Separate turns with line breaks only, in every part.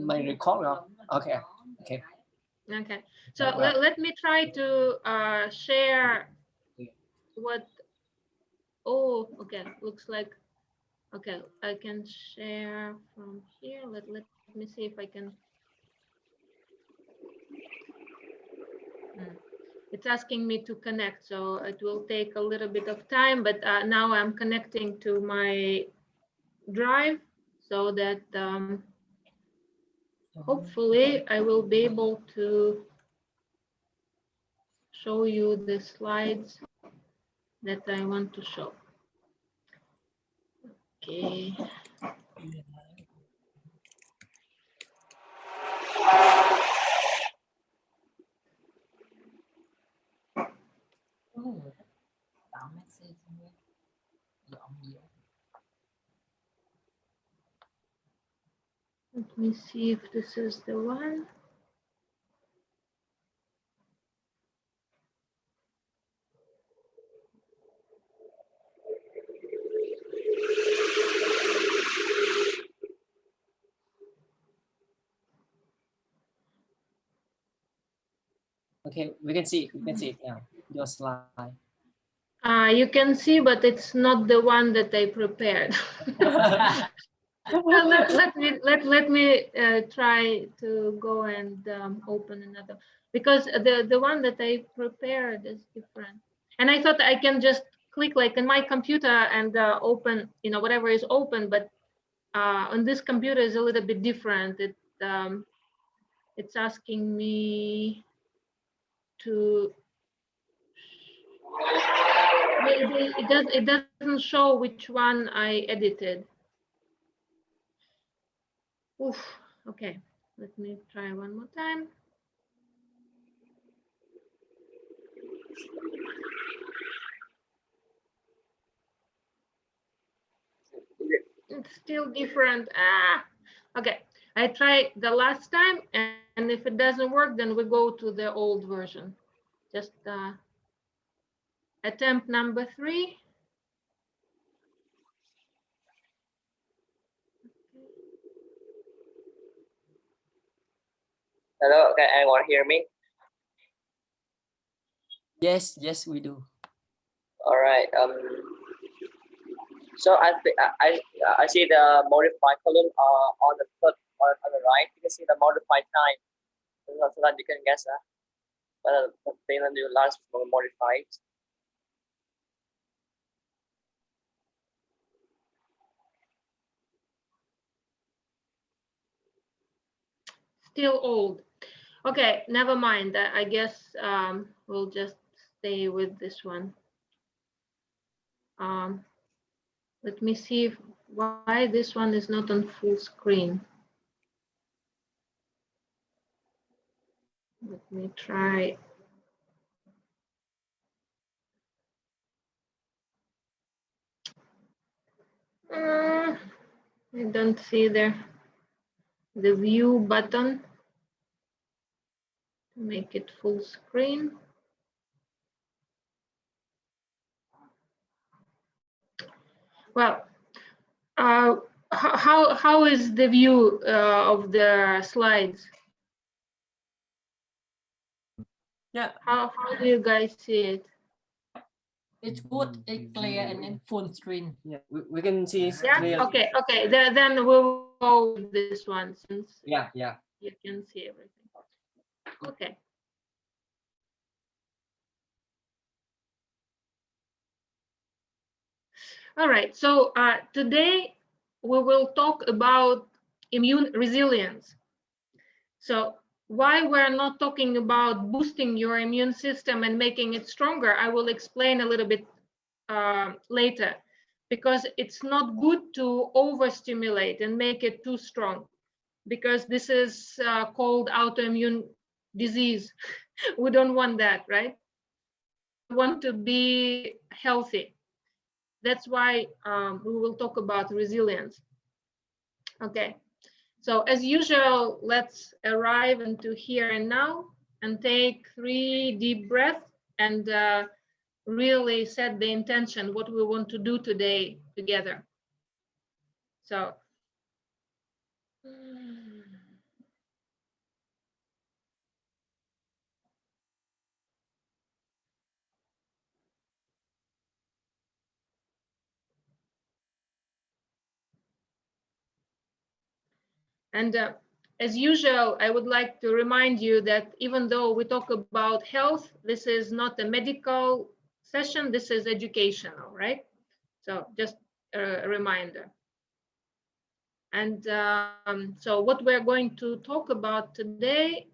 my recorder. Okay. Okay.
Okay. So let me try to share what. Oh, okay. Looks like. Okay, I can share from here. Let me see if I can. It's asking me to connect, so it will take a little bit of time, but now I'm connecting to my drive so that hopefully I will be able to show you the slides that I want to show. Okay. Let me see if this is the one.
Okay, we can see it now. Your slide.
You can see, but it's not the one that I prepared. let me try to go and open another, because the one that I prepared is different. And I thought I can just click like in my computer and open, whatever is open, but on this computer is a little bit different. It's asking me to. It doesn't show which one I edited. Oof. Okay, let me try one more time. It's still different. Okay, I tried the last time, and if it doesn't work, then we go to the old version. Just attempt number 3.
Hello, can anyone hear me?
Yes, we do.
All right. So I see the modified column on the on the right. You can see the modified time. So that you can guess whether the payment will last for modified.
Still old. Okay, never mind. I guess we'll just stay with this one. Let me see why this one is not on full screen. Let me try. I don't see the view button to make it full screen. Well, how is the view of the slides?
Yeah.
How do you guys see it?
It's good, it's clear, and in full screen.
Yeah, we can see it
Yeah.
clearly.
Okay. Then we'll go with this one since
Yeah.
you can see everything. Okay. All right. So today we will talk about immune resilience. So why we're not talking about boosting your immune system and making it stronger, I will explain a little bit later, because it's not good to overstimulate and make it too strong, because this is called autoimmune disease. We don't want that, right? We want to be healthy. That's why we will talk about resilience. Okay. So as usual, let's arrive into here and now and take 3 deep breaths and really set the intention, what we want to do today together. So And as usual, I would like to remind you that even though we talk about health, this is not a medical session, this is educational, right? So just a reminder. And so what we're going to talk about today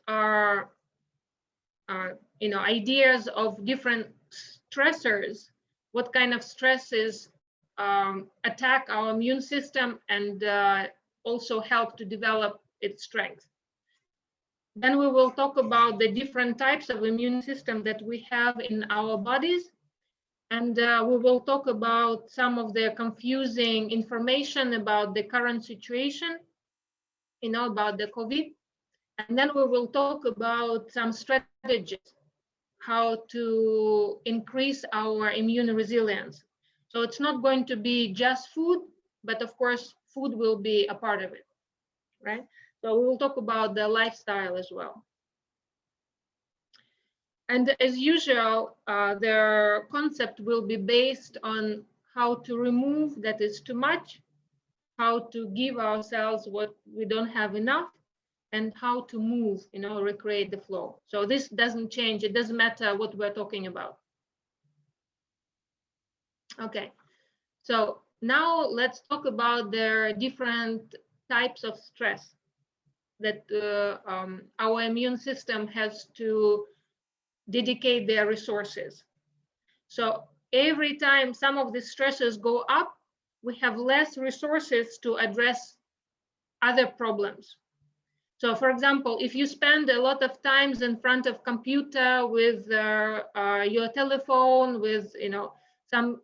are ideas of different stressors, what kind of stresses attack our immune system and also help to develop its strength. Then we will talk about the different types of immune system that we have in our bodies. And we will talk about some of the confusing information about the current situation, about the COVID. And then we will talk about some strategies, how to increase our immune resilience. So it's not going to be just food, but of course, food will be a part of it, right? So we will talk about the lifestyle as well. And as usual, their concept will be based on how to remove that is too much, how to give ourselves what we don't have enough, and how to move, recreate the flow. So this doesn't change. It doesn't matter what we're talking about. Okay, so now let's talk about the different types of stress that our immune system has to dedicate their resources. So every time some of the stresses go up, we have less resources to address other problems. So for example, if you spend a lot of times in front of computer with your telephone, with some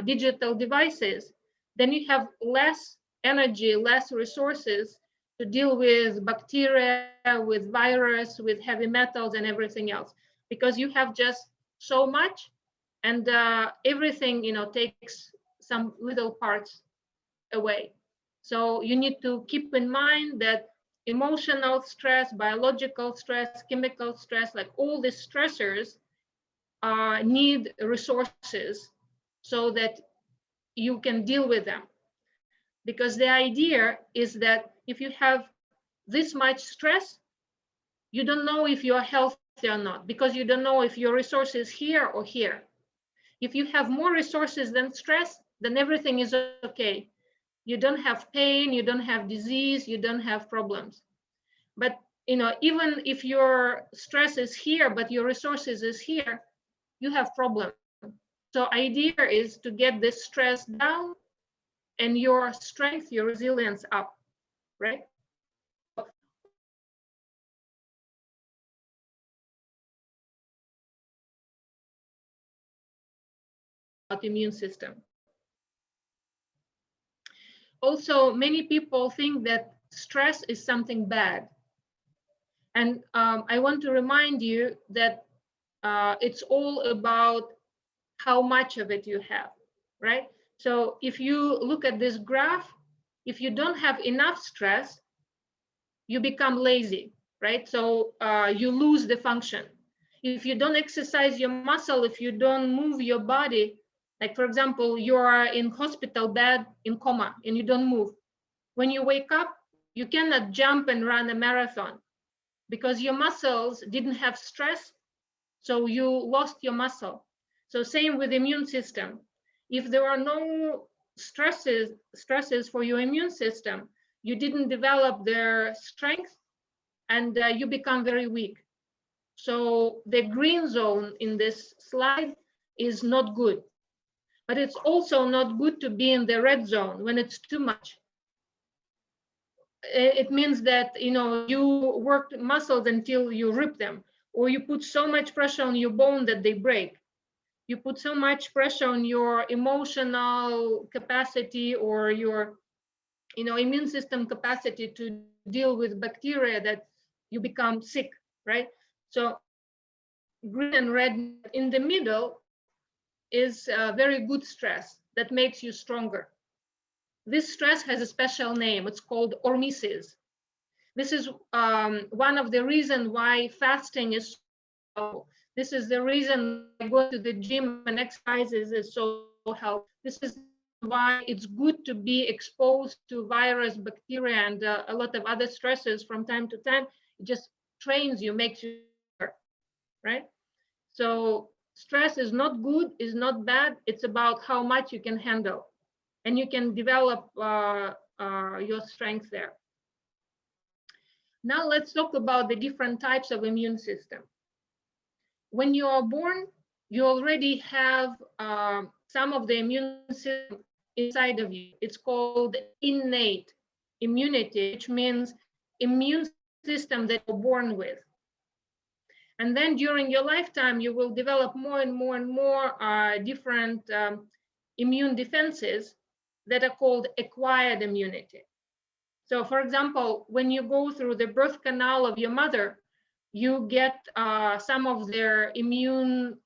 digital devices, then you have less energy, less resources to deal with bacteria, with virus, with heavy metals and everything else, because you have just so much, and everything takes some little parts away. So you need to keep in mind that emotional stress, biological stress, chemical stress, like all these stressors need resources so that you can deal with them. Because the idea is that if you have this much stress, you don't know if you're healthy or not, because you don't know if your resource is here or here. If you have more resources than stress, then everything is okay. You don't have pain, you don't have disease, you don't have problems. But even if your stress is here, but your resources is here, you have problem. So idea is to get this stress down and your strength, your resilience up, right? Immune system. Also, many people think that stress is something bad. And I want to remind you that it's all about how much of it you have, right? So if you look at this graph, if you don't have enough stress, you become lazy, right? So you lose the function. If you don't exercise your muscle, if you don't move your body, like for example, you are in hospital bed in coma and you don't move. When you wake up, you cannot jump and run a marathon because your muscles didn't have stress, so you lost your muscle. So same with immune system. If there are no stresses for your immune system, you didn't develop their strength and you become very weak. So the green zone in this slide is not good, but it's also not good to be in the red zone when it's too much. It means that you worked muscles until you rip them, or you put so much pressure on your bone that they break. You put so much pressure on your emotional capacity or your immune system capacity to deal with bacteria that you become sick, right? So green and red in the middle is very good stress that makes you stronger. This stress has a special name. It's called hormesis. This is one of the reasons why fasting is so helpful. This is the reason going to the gym and exercises is so helpful. This is why it's good to be exposed to virus, bacteria, and a lot of other stresses from time to time. It just trains you, makes you better, right? So stress is not good, is not bad. It's about how much you can handle, and you can develop your strength there. Now let's talk about the different types of immune system. When you are born, you already have some of the immune system inside of you. It's called innate immunity, which means immune system that you're born with. And then during your lifetime, you will develop more and more and more different immune defenses that are called acquired immunity. So for example, when you go through the birth canal of your mother, you get some of their immune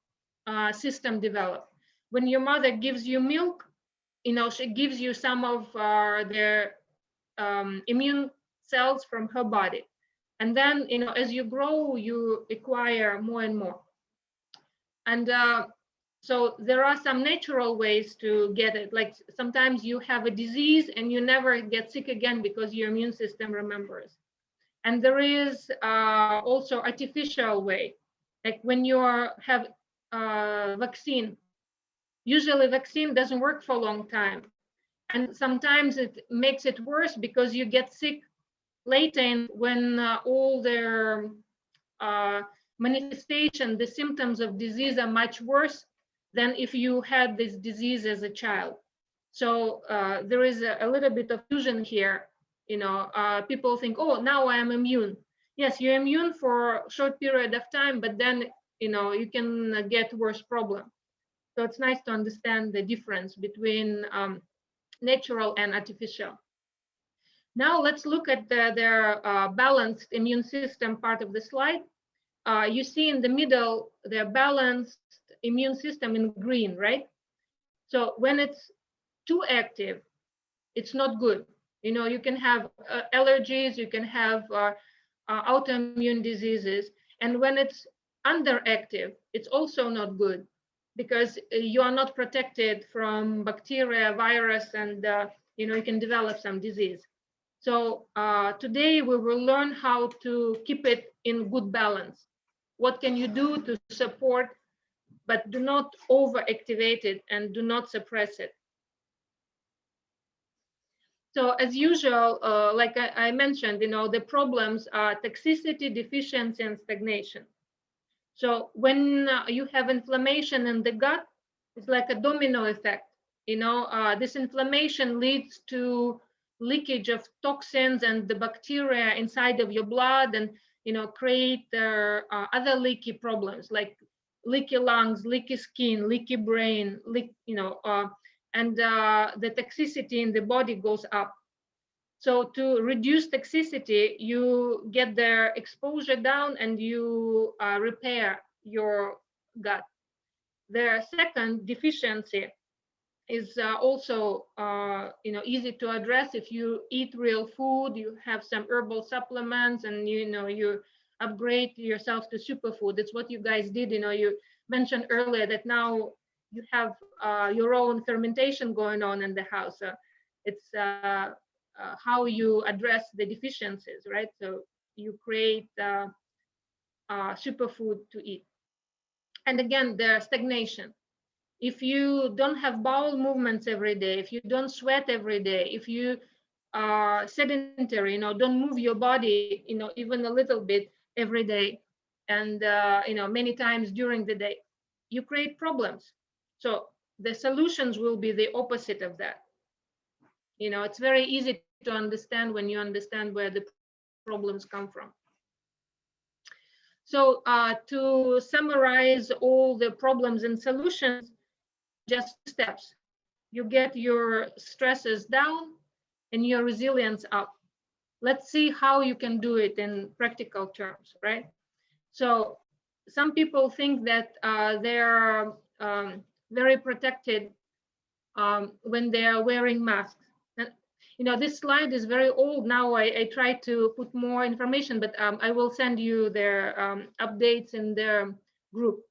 system developed. When your mother gives you milk, she gives you some of their immune cells from her body. And then, as you grow, you acquire more and more. And so there are some natural ways to get it. Like sometimes you have a disease and you never get sick again because your immune system remembers. And there is also artificial way. Like when you have vaccine, usually vaccine doesn't work for a long time. And sometimes it makes it worse because you get sick later when all their manifestation, the symptoms of disease are much worse than if you had this disease as a child. So there is a little bit of fusion here. People think, oh, now I am immune. Yes, you're immune for a short period of time, but then, you can get worse problem. So it's nice to understand the difference between natural and artificial. Now let's look at their balanced immune system part of the slide. You see in the middle, their balanced immune system in green, right? So when it's too active, it's not good. You can have allergies, you can have autoimmune diseases. And when it's underactive, it's also not good because you are not protected from bacteria, virus, and you can develop some disease. So today we will learn how to keep it in good balance. What can you do to support, but do not overactivate it and do not suppress it. So as usual, like I mentioned, the problems are toxicity, deficiency, and stagnation. So when you have inflammation in the gut, it's like a domino effect. This inflammation leads to leakage of toxins and the bacteria inside of your blood, and create other leaky problems like leaky lungs, leaky skin, leaky brain, and the toxicity in the body goes up. So to reduce toxicity, you get their exposure down and you repair your gut. Their second deficiency is also easy to address. If you eat real food, you have some herbal supplements, and you upgrade yourself to superfood. It's what you guys did. You mentioned earlier that now you have your own fermentation going on in the house. It's how you address the deficiencies, right? So you create superfood to eat. And again, the stagnation. If you don't have bowel movements every day, if you don't sweat every day, if you are sedentary, don't move your body, even a little bit every day, and many times during the day, you create problems. So the solutions will be the opposite of that. It's very easy to understand when you understand where the problems come from. So to summarize all the problems and solutions, just steps. You get your stresses down and your resilience up. Let's see how you can do it in practical terms, right? So some people think that they're very protected when they are wearing masks. And, this slide is very old now. I try to put more information, but I will send you their updates in their group.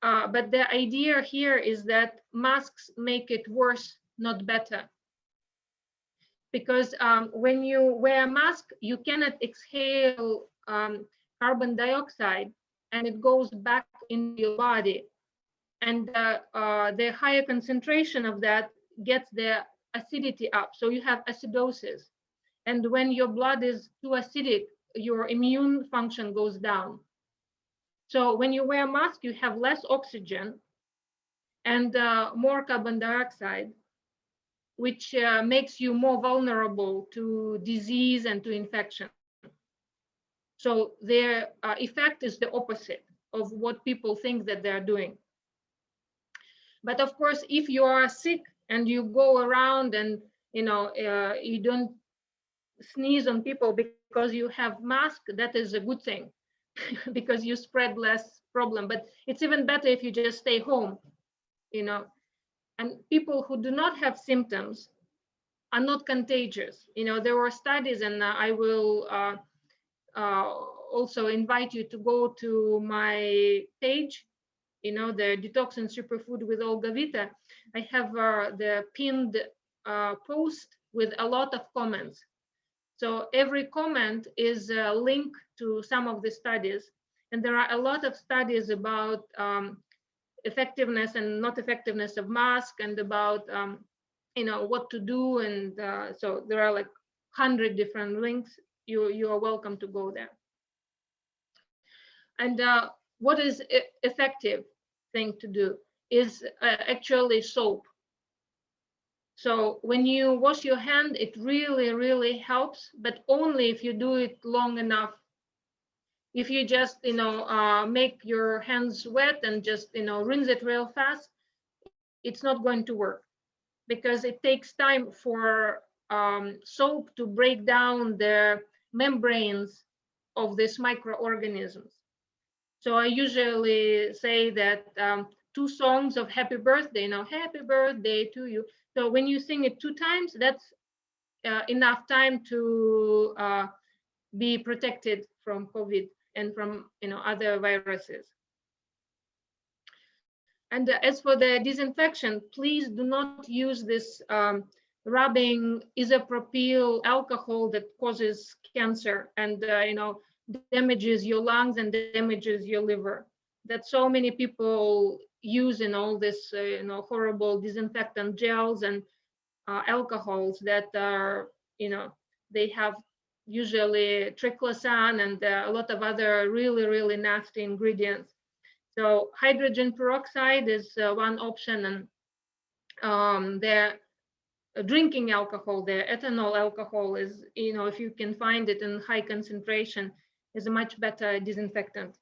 But the idea here is that masks make it worse, not better. Because when you wear a mask, you cannot exhale carbon dioxide, and it goes back into your body. And the higher concentration of that gets the acidity up. So you have acidosis. And when your blood is too acidic, your immune function goes down. So when you wear a mask, you have less oxygen and more carbon dioxide, which makes you more vulnerable to disease and to infection. So their effect is the opposite of what people think that they're doing. But of course, if you are sick and you go around and you don't sneeze on people because you have mask, that is a good thing because you spread less problem. But it's even better if you just stay home, and people who do not have symptoms are not contagious. There were studies, and I will also invite you to go to my page, the Detox and Superfood with Olga Vita. I have the pinned post with a lot of comments. So every comment is a link to some of the studies. And there are a lot of studies about effectiveness and not effectiveness of mask, and about what to do. And so there are like 100 different links. You are welcome to go there. And what is effective thing to do is actually soap. So when you wash your hand, it really, really helps, but only if you do it long enough. If you just, make your hands wet and just, rinse it real fast, it's not going to work, because it takes time for soap to break down the membranes of these microorganisms. So I usually say that 2 songs of happy birthday, happy birthday to you. So when you sing it 2 times, that's enough time to be protected from COVID and from other viruses. And as for the disinfection, please do not use this rubbing isopropyl alcohol that causes cancer and damages your lungs and damages your liver. That so many people use in all this horrible disinfectant gels and alcohols that are they have usually triclosan and a lot of other really, really nasty ingredients. So hydrogen peroxide is one option, and the drinking alcohol, the ethanol alcohol, is, if you can find it in high concentration, is a much better disinfectant.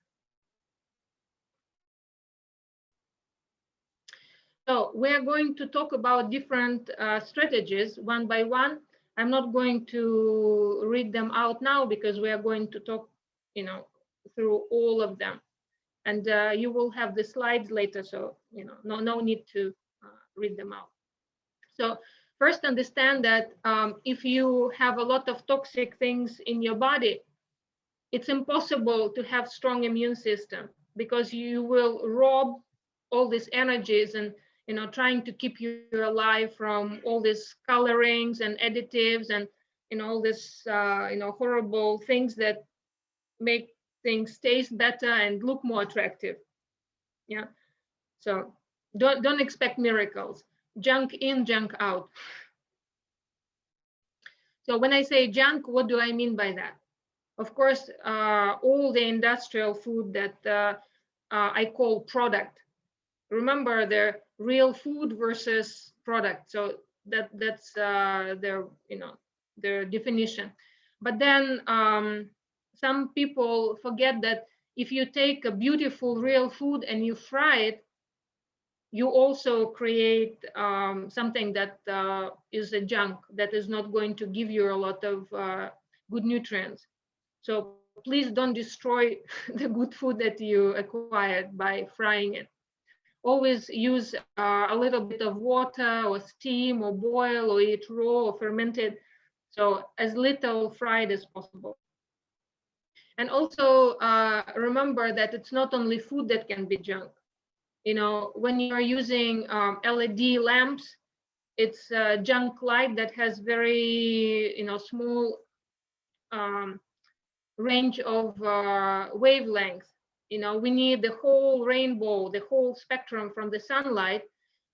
So we're going to talk about different strategies one by one. I'm not going to read them out now because we are going to talk, through all of them. And you will have the slides later, so no need to read them out. So first, understand that if you have a lot of toxic things in your body, it's impossible to have strong immune system, because you will rob all these energies and trying to keep you alive from all these colorings and additives and all this horrible things that make things taste better and look more attractive. Yeah, so don't expect miracles. Junk in, junk out. So when I say junk, what do I mean by that? Of course, all the industrial food that I call product. Remember, the real food versus product. So that's their definition. But then some people forget that if you take a beautiful real food and you fry it, you also create something that is a junk that is not going to give you a lot of good nutrients. So please don't destroy the good food that you acquired by frying it. Always use a little bit of water or steam or boil or eat raw or fermented. So as little fried as possible. And also remember that it's not only food that can be junk. When you're using LED lamps, it's junk light that has very, small range of wavelengths. We need the whole rainbow, the whole spectrum from the sunlight,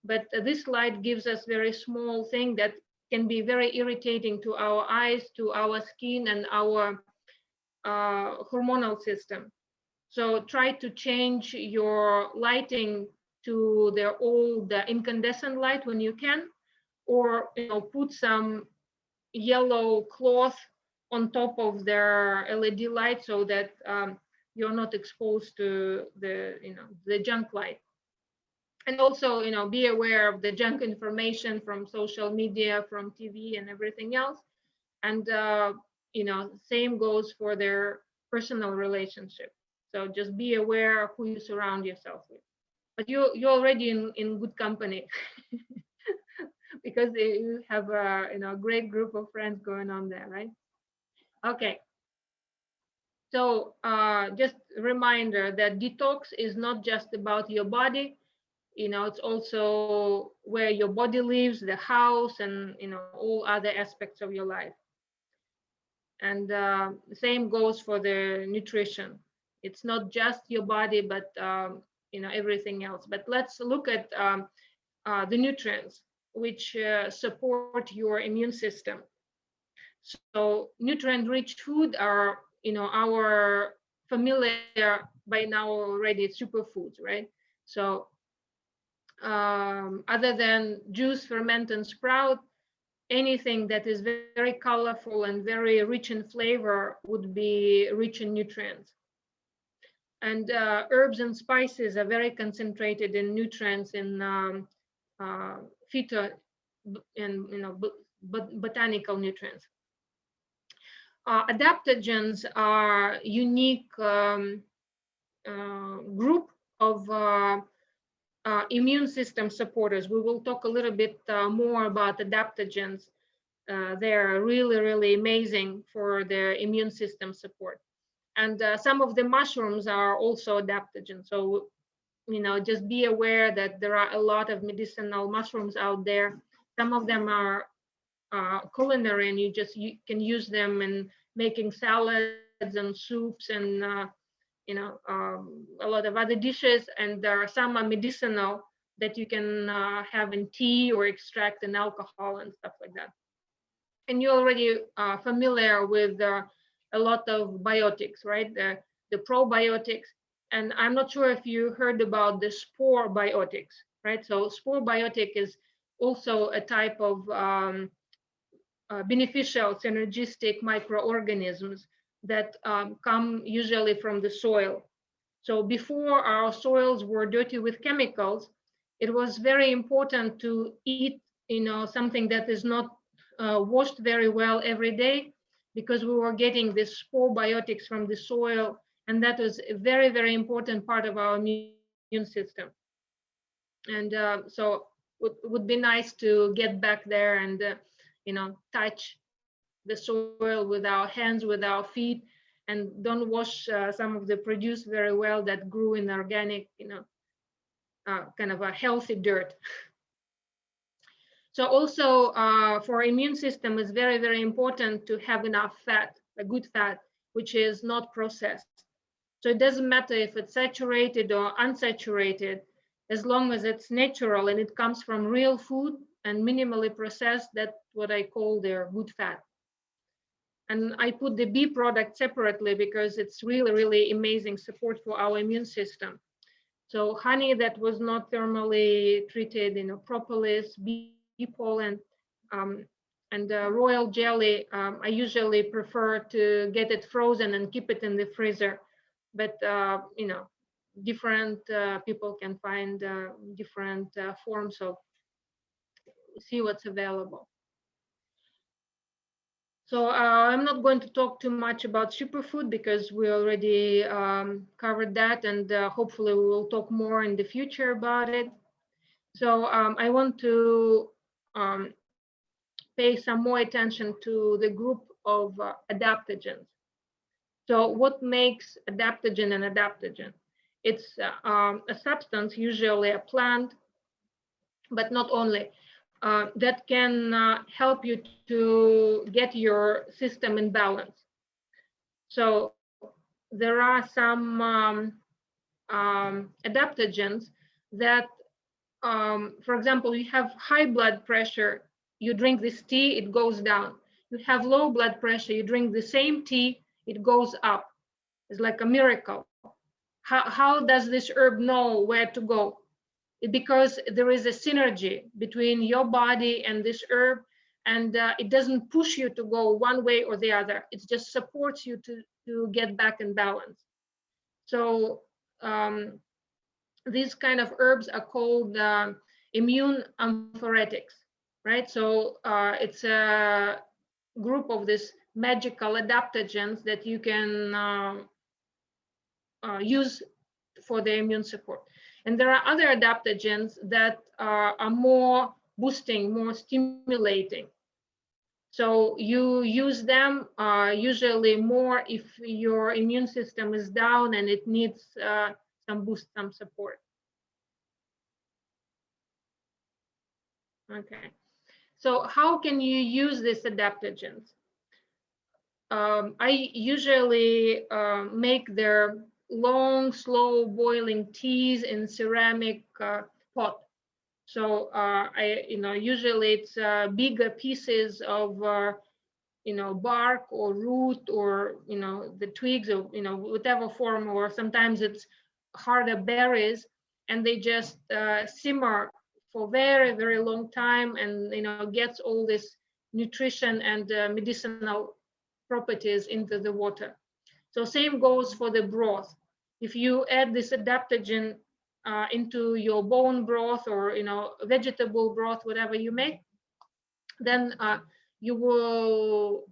but this light gives us very small thing that can be very irritating to our eyes, to our skin, and our hormonal system. So try to change your lighting to the old incandescent light when you can, or put some yellow cloth on top of their LED light so that you're not exposed to the junk light. And also, be aware of the junk information from social media, from TV, and everything else. And same goes for their personal relationship. So just be aware of who you surround yourself with. But you're already in good company because you have a great group of friends going on there, right? Okay. So just a reminder that detox is not just about your body. It's also where your body lives, the house, and all other aspects of your life. And the same goes for the nutrition. It's not just your body, but everything else. But let's look at the nutrients which support your immune system. So nutrient-rich food are our familiar by now already superfoods, right? So other than juice, ferment, and sprout, anything that is very colorful and very rich in flavor would be rich in nutrients. And herbs and spices are very concentrated in nutrients in phyto and botanical nutrients. Adaptogens are unique group of immune system supporters. We will talk a little bit more about adaptogens. They're really, really amazing for the immune system support. And some of the mushrooms are also adaptogens. So, just be aware that there are a lot of medicinal mushrooms out there. Some of them are culinary, and you can use them in making salads and soups and a lot of other dishes. And there are some are medicinal that you can have in tea or extract in alcohol and stuff like that. And you're already familiar with a lot of biotics, right? The probiotics. And I'm not sure if you heard about the spore biotics, right? So spore biotic is also a type of beneficial synergistic microorganisms that come usually from the soil. So before our soils were dirty with chemicals, it was very important to eat, something that is not washed very well every day, because we were getting this spore biotics from the soil, and that was a very, very important part of our immune system. And so it would be nice to get back there and touch the soil with our hands, with our feet, and don't wash some of the produce very well that grew in organic, kind of a healthy dirt. So also for immune system, it's very, very important to have enough fat, a good fat, which is not processed. So it doesn't matter if it's saturated or unsaturated, as long as it's natural and it comes from real food and minimally processed. That's what I call their good fat. And I put the bee product separately because it's really, really amazing support for our immune system. So honey that was not thermally treated, propolis, bee pollen, and royal jelly. I usually prefer to get it frozen and keep it in the freezer. But, different people can find different forms of see what's available. So I'm not going to talk too much about superfood because we already covered that, and hopefully we will talk more in the future about it. So I want to pay some more attention to the group of adaptogens. So what makes adaptogen an adaptogen? It's a substance, usually a plant, but not only. that can help you to get your system in balance. So there are some adaptogens that, for example, you have high blood pressure, you drink this tea, it goes down. You have low blood pressure, you drink the same tea, it goes up. It's like a miracle. How does this herb know where to go? Because there is a synergy between your body and this herb, and it doesn't push you to go one way or the other. It just supports you to get back in balance. So these kind of herbs are called immune amphoretics, right? So it's a group of these magical adaptogens that you can use for the immune support. And there are other adaptogens that are more boosting, more stimulating. So you use them usually more if your immune system is down and it needs some boost, some support. Okay, so how can you use these adaptogens? I usually make their long, slow boiling teas in ceramic pot. So usually it's bigger pieces of bark or root or the twigs or whatever form, or sometimes it's harder berries, and they just simmer for very, very long time, and gets all this nutrition and medicinal properties into the water. So same goes for the broth. If you add this adaptogen into your bone broth or vegetable broth, whatever you make, then you will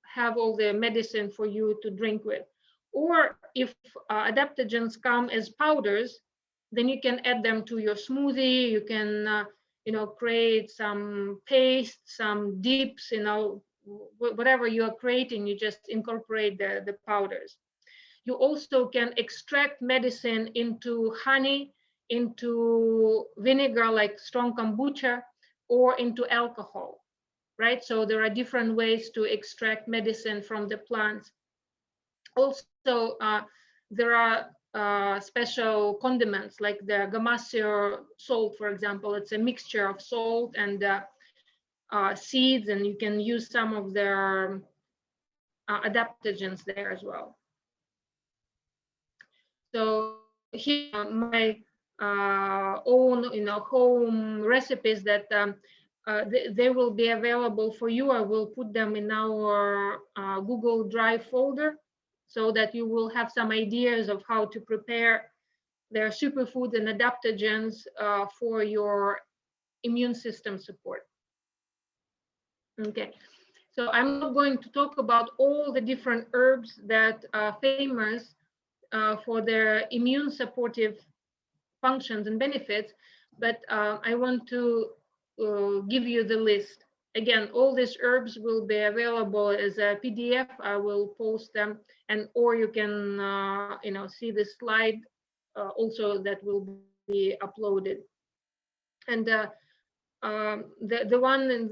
have all the medicine for you to drink with. Or if adaptogens come as powders, then you can add them to your smoothie. You can create some paste, some dips, whatever you are creating, you just incorporate the powders. You also can extract medicine into honey, into vinegar like strong kombucha, or into alcohol, right? So there are different ways to extract medicine from the plants. Also, there are special condiments like the Gamasio salt, for example. It's a mixture of salt and seeds, and you can use some of their adaptogens there as well. So here are my own home recipes that they will be available for you. I will put them in our Google Drive folder so that you will have some ideas of how to prepare their superfoods and adaptogens for your immune system support. Okay, so I'm not going to talk about all the different herbs that are famous for their immune supportive functions and benefits, but I want to give you the list. Again, all these herbs will be available as a PDF. I will post them, and or you can see the slide also that will be uploaded. And the one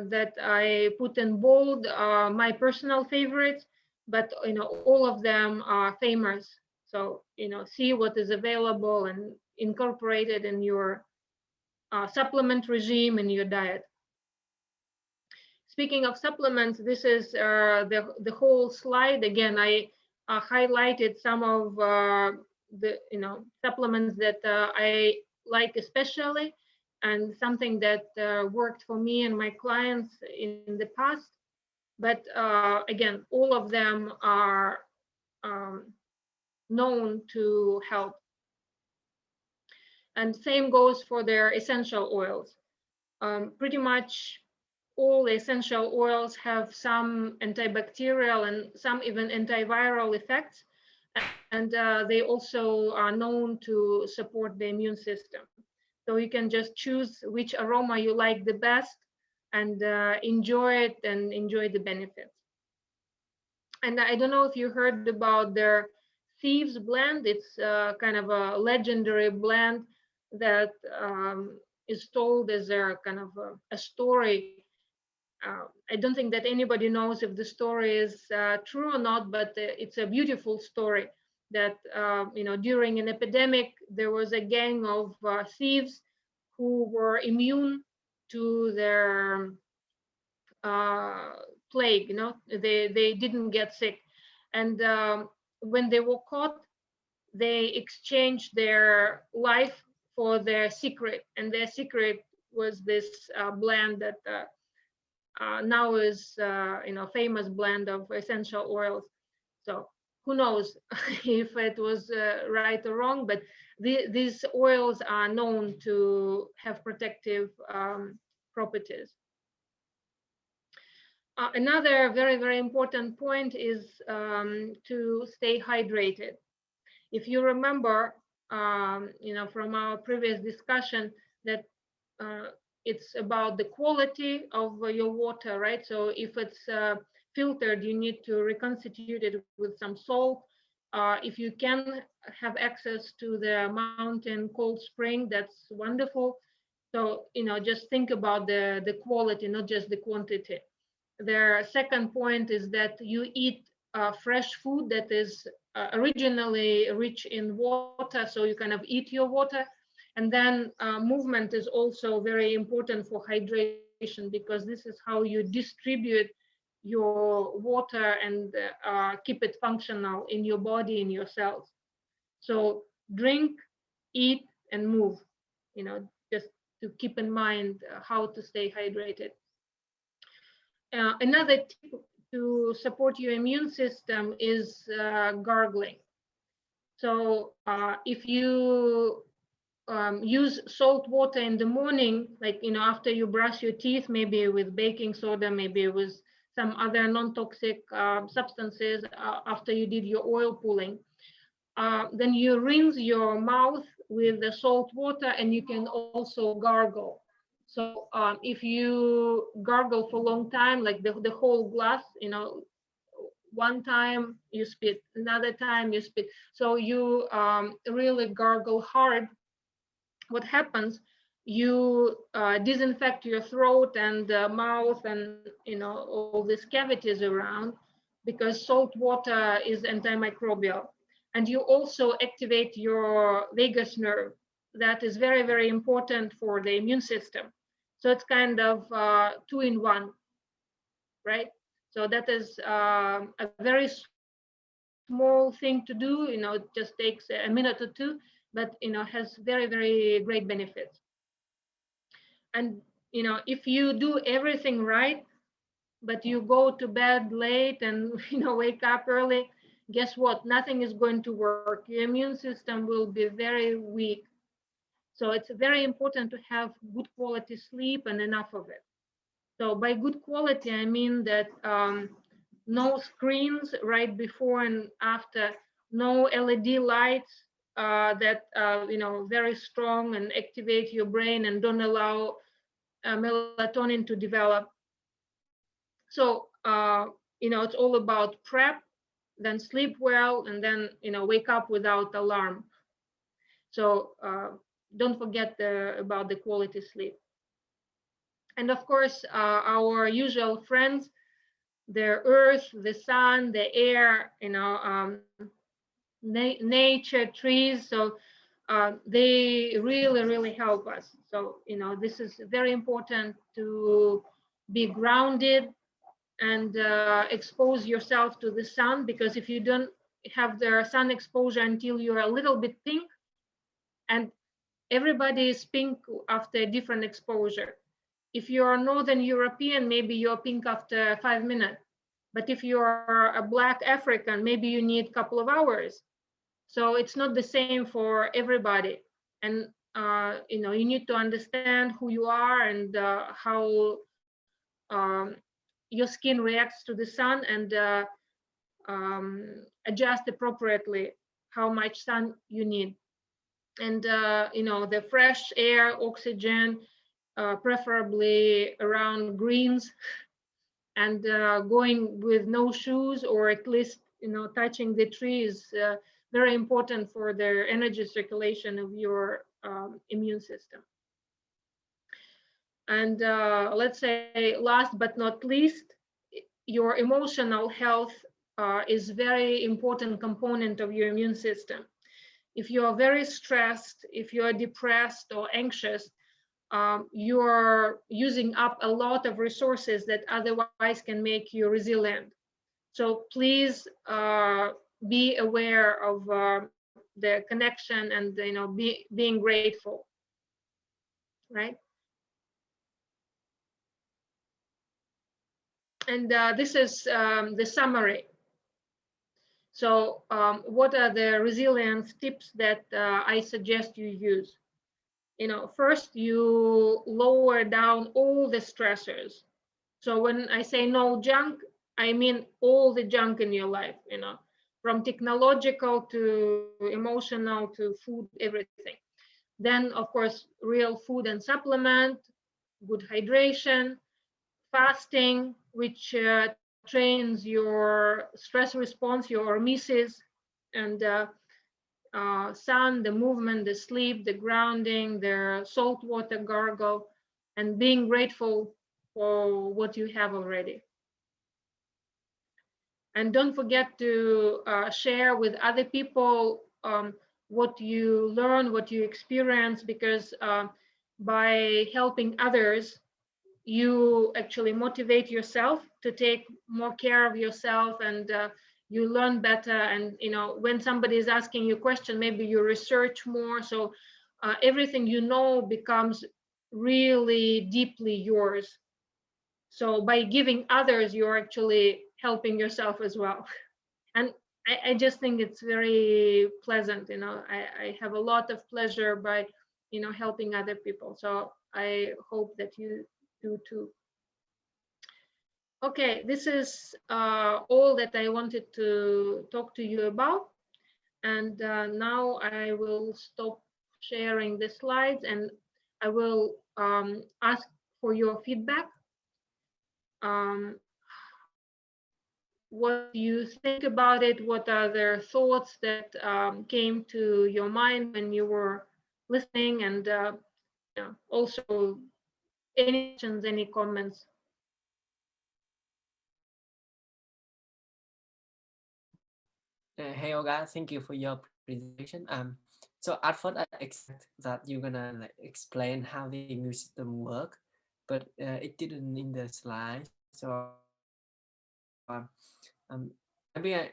that I put in bold are my personal favorites, but all of them are famous. So see what is available and incorporate it in your supplement regime in your diet. Speaking of supplements, this is the whole slide. Again, I highlighted some of the supplements that I like especially, and something that worked for me and my clients in the past. But again, all of them are known to help. And same goes for their essential oils. Pretty much all essential oils have some antibacterial and some even antiviral effects. And they also are known to support the immune system. So you can just choose which aroma you like the best and enjoy it and enjoy the benefits. And I don't know if you heard about their Thieves blend. It's kind of a legendary blend that is told as a kind of a story. I don't think that anybody knows if the story is true or not, but it's a beautiful story that during an epidemic there was a gang of thieves who were immune to their plague. They didn't get sick, and when they were caught, they exchanged their life for their secret, and their secret was this blend that now is famous blend of essential oils. So who knows if it was right or wrong, but these oils are known to have protective properties. Another very, very important point is to stay hydrated. If you remember, from our previous discussion, that it's about the quality of your water, right? So if it's filtered, you need to reconstitute it with some salt. If you can have access to the mountain cold spring, that's wonderful. So, just think about the quality, not just the quantity. The second point is that you eat fresh food that is originally rich in water, so you kind of eat your water. And then movement is also very important for hydration, because this is how you distribute your water and keep it functional in your body, in your cells. So drink, eat, and move, just to keep in mind how to stay hydrated. Another tip to support your immune system is gargling. So if you use salt water in the morning, like, after you brush your teeth, maybe with baking soda, maybe with some other non-toxic substances, after you did your oil pulling, then you rinse your mouth with the salt water, and you can also gargle. So if you gargle for a long time, like the whole glass, one time you spit, another time you spit, so you really gargle hard, what happens, you disinfect your throat and mouth and all these cavities around, because salt water is antimicrobial. And you also activate your vagus nerve. That is very, very important for the immune system. So it's kind of 2-in-1, right? So that is a very small thing to do, it just takes a minute or two, but has very, very great benefits. And if you do everything right, but you go to bed late and wake up early, guess what? Nothing is going to work. Your immune system will be very weak. So it's very important to have good quality sleep and enough of it. So by good quality, I mean that no screens right before and after, no LED lights that very strong and activate your brain and don't allow melatonin to develop. So it's all about prep, then sleep well, and then wake up without alarm. So don't forget about the quality sleep. And of course, our usual friends, the earth, the sun, the air, nature, trees. So they really, really help us. So this is very important to be grounded and expose yourself to the sun, because if you don't have the sun exposure until you're a little bit pink, and everybody is pink after a different exposure. If you're Northern European, maybe you're pink after 5 minutes. But if you're a Black African, maybe you need a couple of hours. So it's not the same for everybody. And you need to understand who you are and how your skin reacts to the sun, and adjust appropriately how much sun you need. And the fresh air, oxygen, preferably around greens, and going with no shoes, or at least touching the tree, is very important for the energy circulation of your immune system. And let's say last but not least, your emotional health is very important component of your immune system. If you are very stressed, if you are depressed or anxious, you're using up a lot of resources that otherwise can make you resilient. So please be aware of the connection and being grateful, right? And this is the summary. So what are the resilience tips that I suggest you use? First, you lower down all the stressors. So when I say no junk, I mean all the junk in your life, from technological to emotional to food, everything. Then, of course, real food and supplement, good hydration, fasting, which trains your stress response, your hormesis, and sun, the movement, the sleep, the grounding, the salt water gargle, and being grateful for what you have already. And don't forget to share with other people what you learn, what you experience, because by helping others, you actually motivate yourself to take more care of yourself, and you learn better. And when somebody is asking you a question, maybe you research more, so everything becomes really deeply yours. So by giving others, you're actually helping yourself as well. And I just think it's very pleasant. I have a lot of pleasure by helping other people, so I hope that you do too. Okay, this is all that I wanted to talk to you about. And now I will stop sharing the slides, and I will ask for your feedback. What you think about it? What are the thoughts that came to your mind when you were listening? And also any questions, any comments?
Hey Olga, thank you for your presentation. So at first I expect that you're gonna explain how the immune system work, but it didn't in the slide. So maybe I,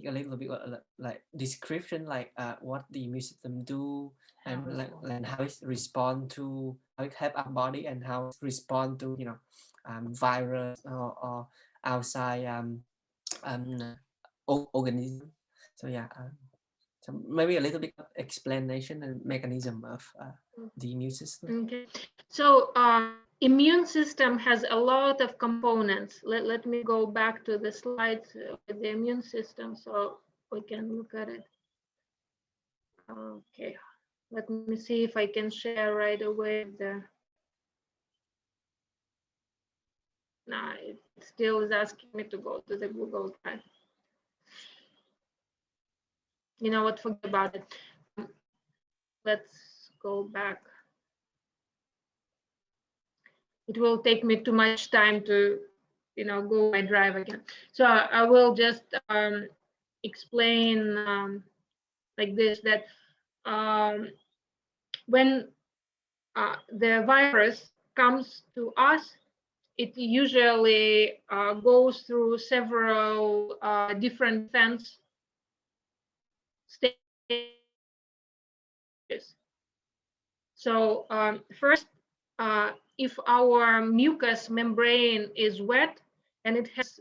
a little bit like description, what the immune system do, and how it respond to, how it help our body, and how it respond to virus or outside organism. So yeah, so maybe a little bit of explanation and mechanism of the immune system.
Okay, so immune system has a lot of components. Let me go back to the slides with the immune system so we can look at it. Okay, let me see if I can share right away the. No, it still is asking me to go to the Google Drive. You know what, forget about it. Let's go back. It will take me too much time to, go my drive again. So I will just explain like this, that when the virus comes to us, it usually goes through several different defense stages. So first, if our mucous membrane is wet and it has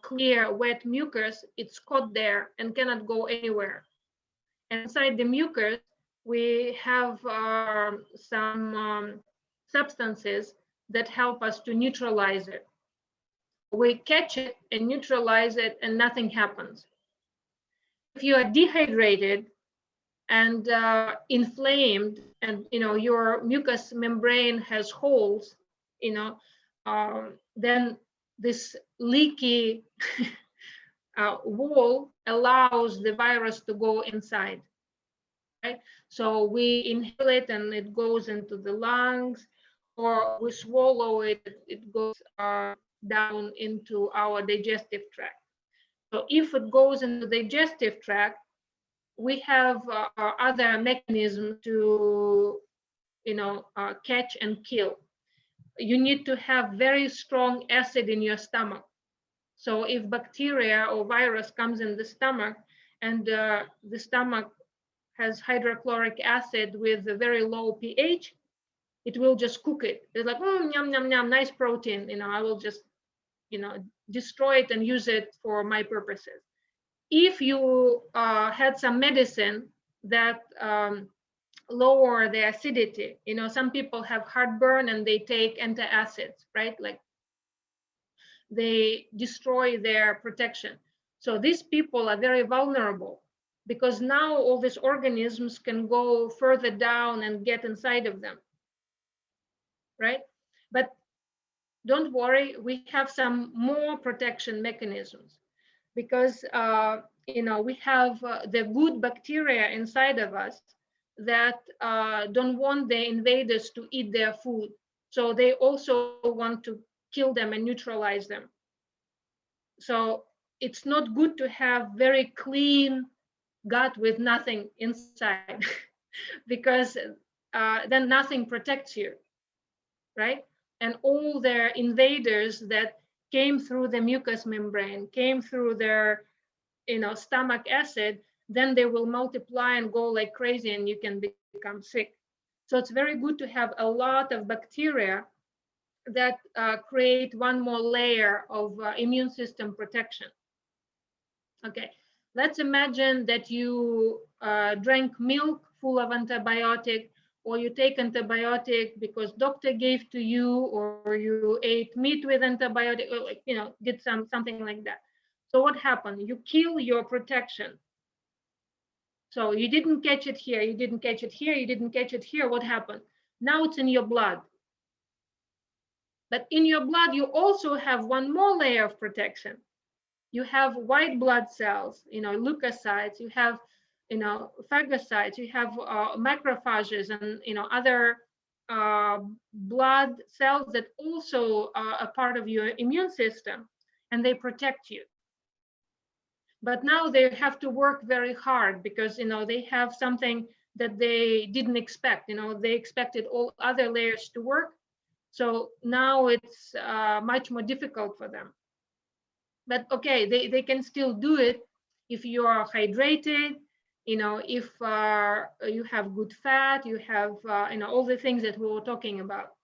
clear wet mucus, it's caught there and cannot go anywhere. And inside the mucus, we have some substances that help us to neutralize it. We catch it and neutralize it, and nothing happens. If you are dehydrated and inflamed, and your mucous membrane has holes, then this leaky wall allows the virus to go inside. So we inhale it and it goes into the lungs, or we swallow it, it goes down into our digestive tract. So if it goes into the digestive tract, we have other mechanisms to, catch and kill. You need to have very strong acid in your stomach. So if bacteria or virus comes in the stomach, and the stomach has hydrochloric acid with a very low pH, it will just cook it. It's like, yum, yum, yum, nice protein. I will just, destroy it and use it for my purposes. If you had some medicine that lower the acidity, some people have heartburn and they take antacids, right? Like they destroy their protection. So these people are very vulnerable, because now all these organisms can go further down and get inside of them, right? But don't worry, we have some more protection mechanisms, because we have the good bacteria inside of us that don't want the invaders to eat their food. So they also want to kill them and neutralize them. So it's not good to have very clean gut with nothing inside, because then nothing protects you, right? And all their invaders that came through the mucous membrane, came through their stomach acid, then they will multiply and go like crazy, and you can become sick. So it's very good to have a lot of bacteria that create one more layer of immune system protection. Okay, let's imagine that you drank milk full of antibiotic, or you take antibiotic because doctor gave to you, or you ate meat with antibiotic, or did something like that. So what happened? You kill your protection. So you didn't catch it here, you didn't catch it here, you didn't catch it here. What happened? Now it's in your blood. But in your blood, you also have one more layer of protection. You have white blood cells, leukocytes, you have, phagocytes, you have macrophages, and, other blood cells that also are a part of your immune system, and they protect you. But now they have to work very hard, because, they have something that they didn't expect. They expected all other layers to work. So now it's much more difficult for them. But okay, they can still do it if you are hydrated, if you have good fat, you have, all the things that we were talking about.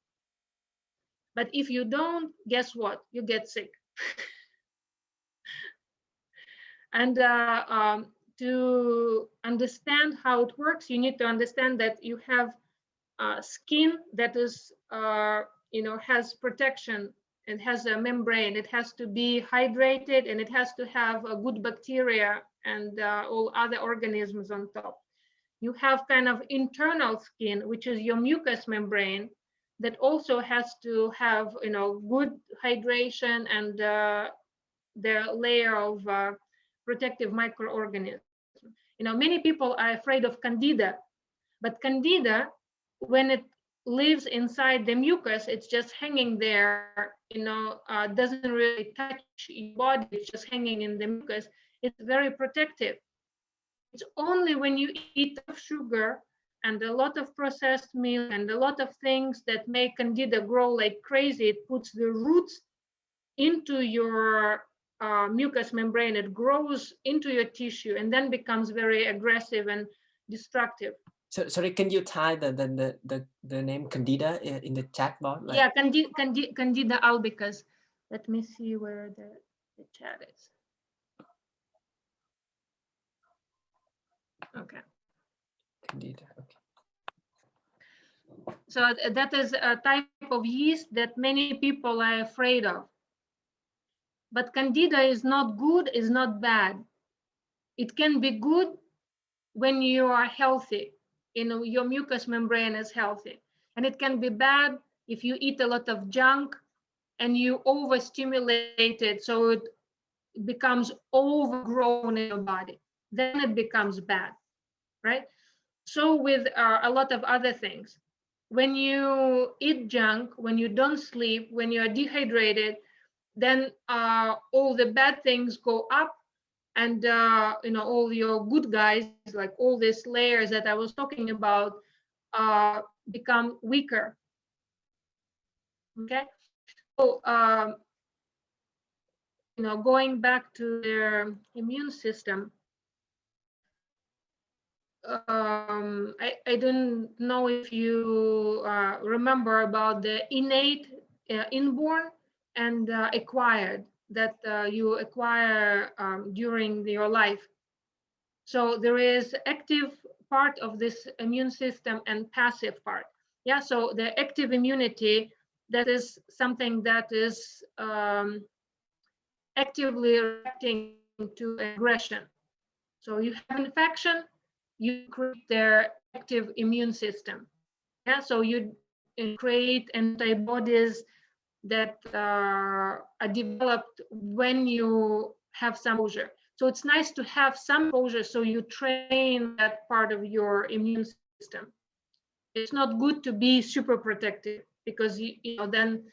But if you don't, guess what? You get sick. And to understand how it works, you need to understand that you have skin that is, has protection. It has a membrane. It has to be hydrated, and it has to have a good bacteria and all other organisms on top. You have kind of internal skin, which is your mucous membrane, that also has to have, good hydration and the layer of protective microorganisms. Many people are afraid of Candida, but Candida, when it lives inside the mucus, it's just hanging there, doesn't really touch your body, it's just hanging in the mucus. It's very protective. It's only when you eat sugar and a lot of processed milk and a lot of things that make Candida grow like crazy, it puts the roots into your mucous membrane, it grows into your tissue and then becomes very aggressive and destructive.
So sorry, can you type the name Candida in the chat box?
Like... Yeah, Candida albicans. Let me see where the chat is. Okay.
Candida. Okay.
So that is a type of yeast that many people are afraid of. But Candida is not good, is not bad. It can be good when you are healthy, your mucous membrane is healthy. And it can be bad if you eat a lot of junk and you overstimulate it, so it becomes overgrown in your body. Then it becomes bad, right? So with a lot of other things. When you eat junk, when you don't sleep, when you are dehydrated, then all the bad things go up, and all your good guys, like all these layers that I was talking about, become weaker. Okay, so going back to their immune system, I don't know if you remember about the innate, inborn, and acquired, that you acquire during your life. So there is active part of this immune system and passive part. Yeah, so the active immunity, that is something that is actively reacting to aggression. So you have infection, you create their active immune system. Yeah, so you create antibodies that are developed when you have some exposure. So it's nice to have some exposure, so you train that part of your immune system. It's not good to be super protective, because then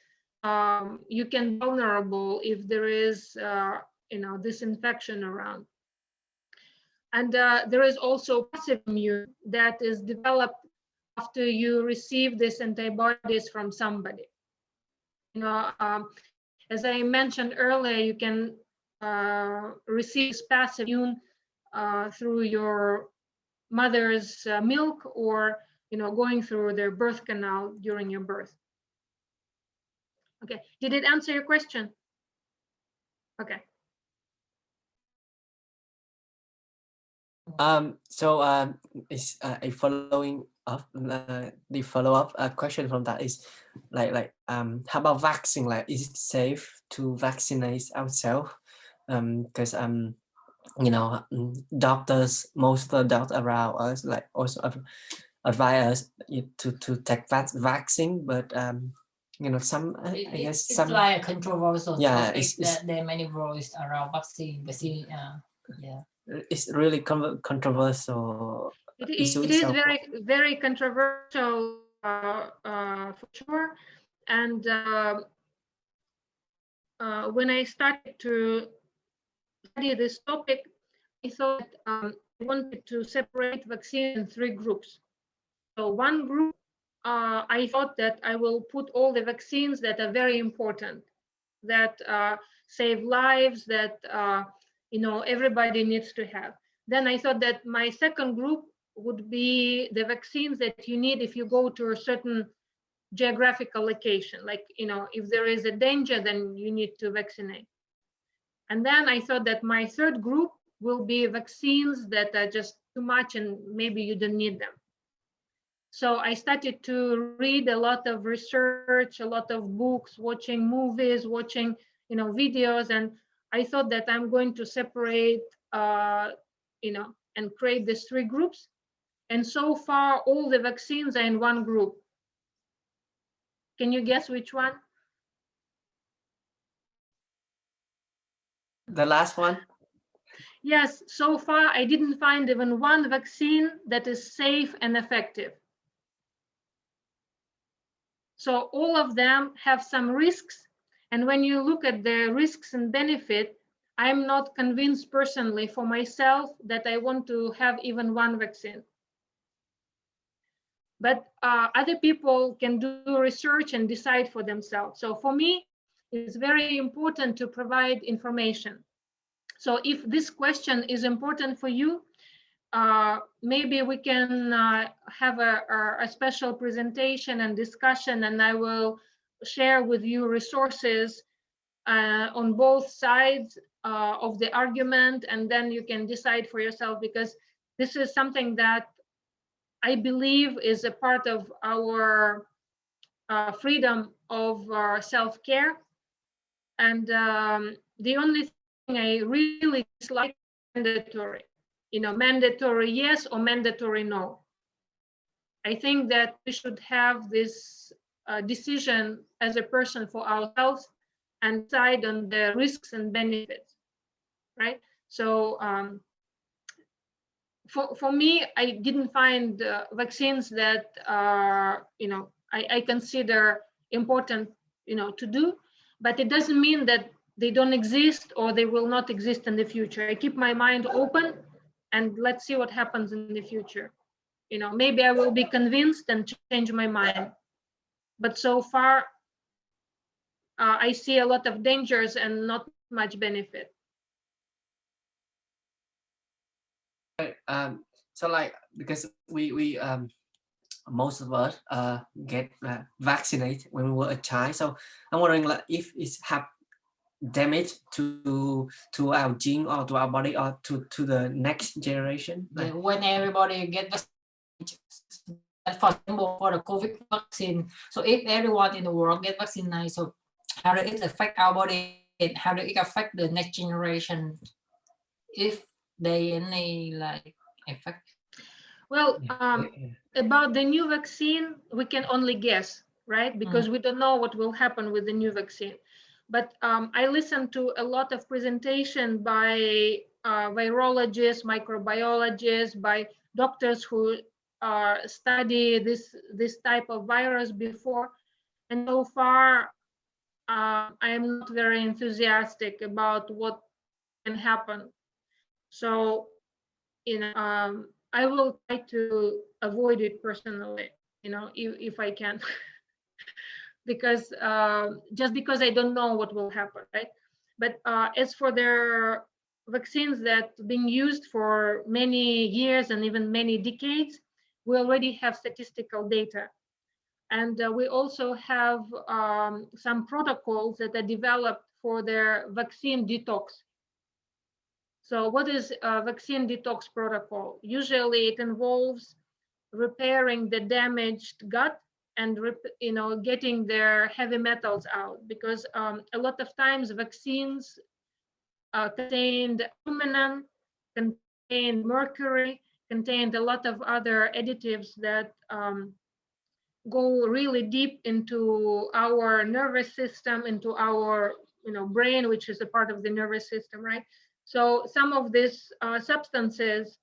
you can be vulnerable if there is this infection around. And there is also passive immune that is developed after you receive these antibodies from somebody. As I mentioned earlier, you can receive passive immune through your mother's milk, or going through their birth canal during your birth. Okay, did it answer your question? Okay.
So is a following up the follow-up question from that is how about vaccine? Like, is it safe to vaccinate ourselves? Because doctors, most of the doctors around us, like, also advise us to take vaccine, but some I guess
it's
some,
like a controversial
yeah,
topic,
it's
that there are many voices around vaccine. Yeah.
it's really controversial
It
issue.
is
So
very, very controversial, for sure. And when I started to study this topic, I thought I wanted to separate vaccine in 3 groups. So one group, I thought that I will put all the vaccines that are very important, that save lives, that everybody needs to have. Then I thought that my second group would be the vaccines that you need if you go to a certain geographical location, like if there is a danger, then you need to vaccinate. And then I thought that my third group will be vaccines that are just too much and maybe you don't need them. So I started to read a lot of research, a lot of books, watching movies, watching videos, and I thought that I'm going to separate and create these 3 groups. And so far all the vaccines are in one group. Can you guess which one?
the last one.
Yes, so far I didn't find even one vaccine that is safe and effective. So all of them have some risks. And when you look at the risks and benefit, I'm not convinced personally for myself that I want to have even one vaccine. But other people can do research and decide for themselves. So for me, it's very important to provide information. So if this question is important for you, maybe we can have a special presentation and discussion, and I will share with you resources on both sides of the argument, and then you can decide for yourself, because this is something that I believe is a part of our freedom of self-care. And the only thing I really dislike is mandatory. Mandatory yes or mandatory no. I think that we should have this decision as a person for ourselves and decide on the risks and benefits, right? So for me, I didn't find vaccines that are, I consider important, to do, but it doesn't mean that they don't exist or they will not exist in the future. I keep my mind open and let's see what happens in the future. Maybe I will be convinced and change my mind. But so far, I see a lot of dangers and not much benefit.
Right. So like because we most of us get vaccinated when we were a child. So I'm wondering like if it's have damage to our gene or to our body or to the next generation. Like,
when everybody get vaccinated, for example, for the COVID vaccine. So if everyone in the world get vaccinated, so how does it affect our body? How does it affect the next generation? If they any like effect?
Well,
yeah.
about the new vaccine, we can only guess, right? Because we don't know what will happen with the new vaccine. But I listened to a lot of presentation by virologists, microbiologists, by doctors who study this type of virus before. And so far, I am not very enthusiastic about what can happen. So, I will try to avoid it personally, if I can, because just because I don't know what will happen, right? But as for their vaccines that being used for many years and even many decades, we already have statistical data. And we also have some protocols that are developed for their vaccine detox. So what is a vaccine detox protocol? Usually it involves repairing the damaged gut and getting their heavy metals out, because a lot of times vaccines contained aluminum, contained mercury, contained a lot of other additives that go really deep into our nervous system, into our brain, which is a part of the nervous system, right? So some of these substances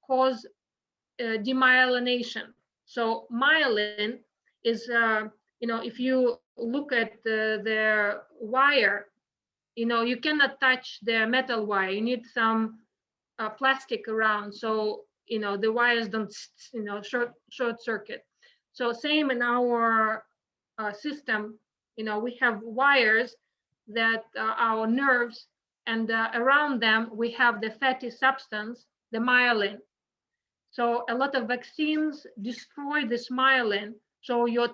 cause demyelination. So myelin is, if you look at the wire, you cannot touch the metal wire. You need some plastic around, so the wires don't, short circuit. So same in our system, we have wires that our nerves, and around them we have the fatty substance, the myelin. So a lot of vaccines destroy this myelin. So you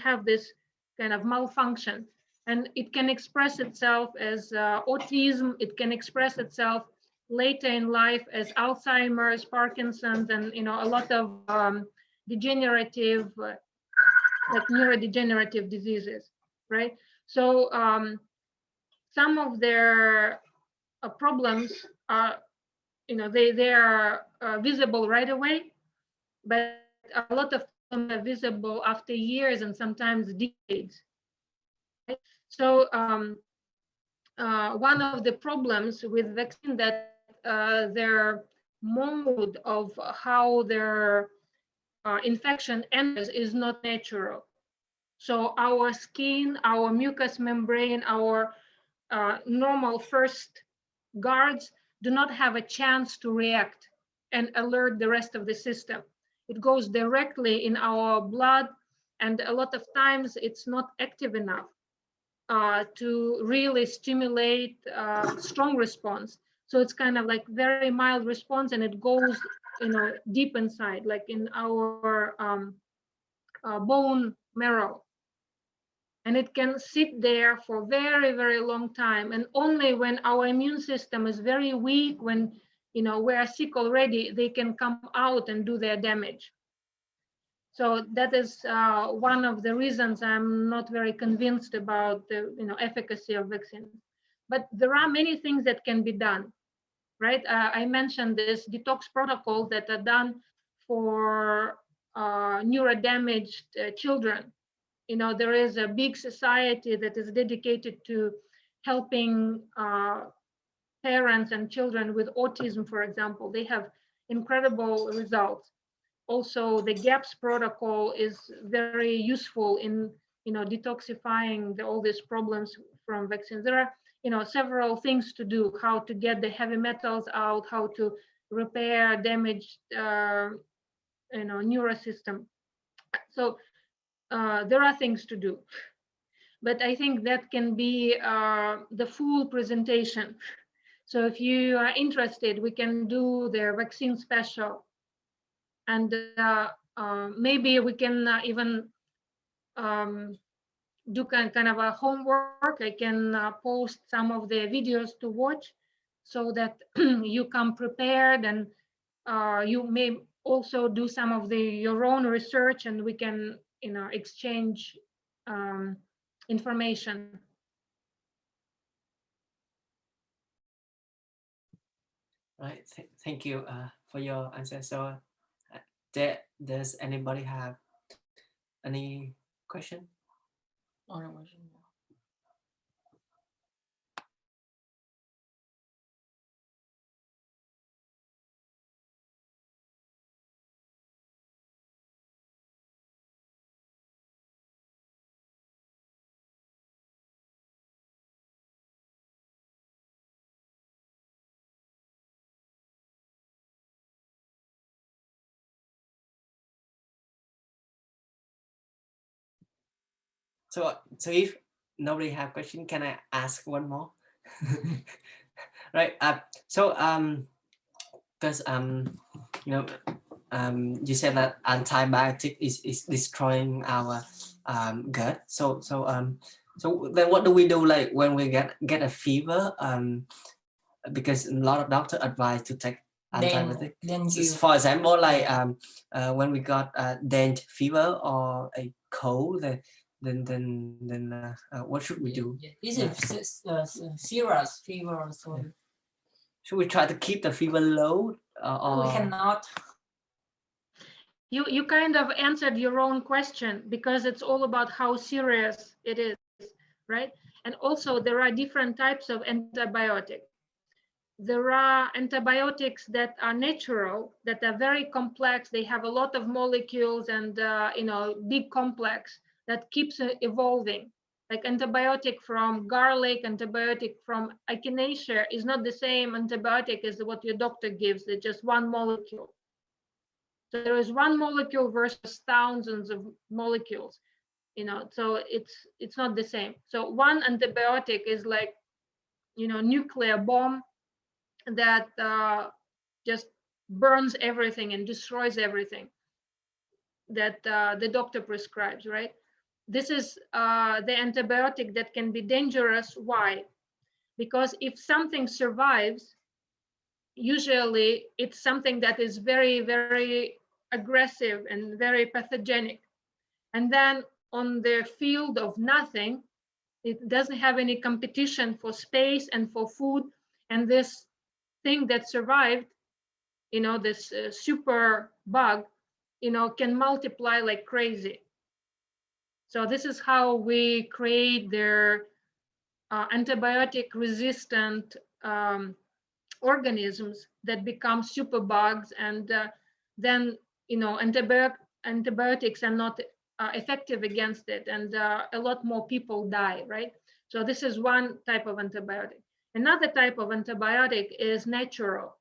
have this kind of malfunction, and it can express itself as autism. It can express itself later in life as Alzheimer's, Parkinson's, and a lot of degenerative, like neurodegenerative diseases, right? So some of their problems are, they are visible right away, but a lot of them are visible after years and sometimes decades. Right? So one of the problems with vaccine that their mode of how their infection enters is not natural. So our skin, our mucous membrane, our normal first guards do not have a chance to react and alert the rest of the system. It goes directly in our blood, and a lot of times it's not active enough to really stimulate strong response. So it's kind of like very mild response, and it goes, deep inside, like in our bone marrow. And it can sit there for very, very long time. And only when our immune system is very weak, when we are sick already, they can come out and do their damage. So that is one of the reasons I'm not very convinced about the efficacy of vaccines. But there are many things that can be done, right? I mentioned this detox protocols that are done for neurodamaged children. There is a big society that is dedicated to helping parents and children with autism, for example. They have incredible results. Also, the GAPS protocol is very useful in detoxifying all these problems from vaccines. There are several things to do: how to get the heavy metals out, how to repair damaged neurosystem. So there are things to do, but I think that can be the full presentation. So if you are interested, we can do the vaccine special, and maybe we can even do kind of a homework. I can post some of the videos to watch so that you come prepared, and you may also do some of your own research, and we can exchange information.
Right. Thank you for your answer. So, does anybody have any question? So if nobody have question, can I ask one more? Right. Because you said that antibiotic is destroying our gut. So then what do we do, like when we get a fever? Because a lot of doctors advise to take antibiotic.
Then
For example, like when we got dengue fever or a cold, then what should we do?
Is it serious fever? So
Should we try to keep the fever low?
we cannot.
You kind of answered your own question, because it's all about how serious it is, right? And also there are different types of antibiotic. There are antibiotics that are natural, that are very complex. They have a lot of molecules and big complex that keeps evolving. Like antibiotic from garlic, antibiotic from echinacea is not the same antibiotic as what your doctor gives. It's just one molecule. So there is one molecule versus thousands of molecules, so it's not the same. So one antibiotic is like, nuclear bomb that just burns everything and destroys everything that the doctor prescribes, right? This is the antibiotic that can be dangerous. Why? Because if something survives, usually it's something that is very, very aggressive and very pathogenic. And then on the field of nothing, it doesn't have any competition for space and for food. And this thing that survived, this super bug, can multiply like crazy. So this is how we create their antibiotic resistant organisms that become superbugs, and then antibiotics are not effective against it, and a lot more people die, right? So this is one type of antibiotic. Another type of antibiotic is natural,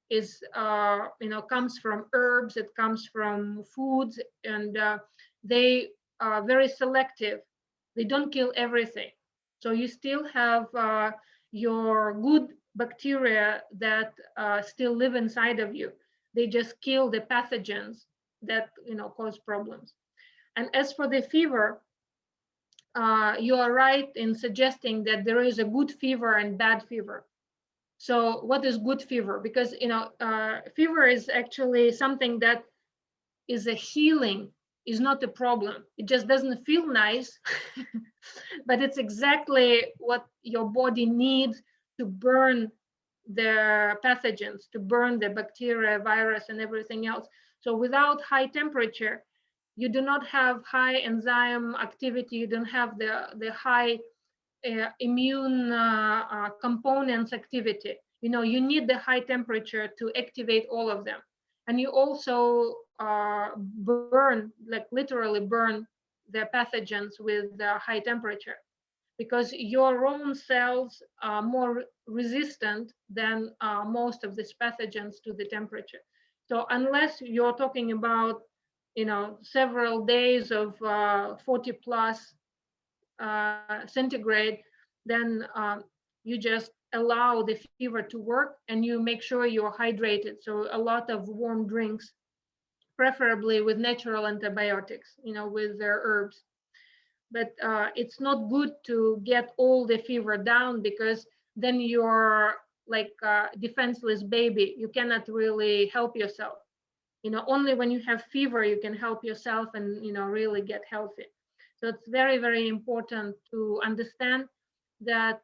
is comes from herbs, it comes from foods, and they are very selective. They don't kill everything. So you still have your good bacteria that still live inside of you. They just kill the pathogens that cause problems. And as for the fever, you are right in suggesting that there is a good fever and bad fever. So what is good fever? Because fever is actually something that is a healing, is not a problem. It just doesn't feel nice, but it's exactly what your body needs to burn the pathogens, to burn the bacteria, virus, and everything else. So without high temperature, you do not have high enzyme activity, you don't have the high immune components activity. you need the high temperature to activate all of them. And you also burn, like literally burn the pathogens with the high temperature, because your own cells are more resistant than most of these pathogens to the temperature. So unless you're talking about, several days of 40 plus centigrade, then you just allow the fever to work, and you make sure you're hydrated. So a lot of warm drinks, preferably with natural antibiotics, with their herbs. But it's not good to get all the fever down, because then you're like a defenseless baby. You cannot really help yourself. Only when you have fever, you can help yourself and, really get healthy. So it's very, very important to understand that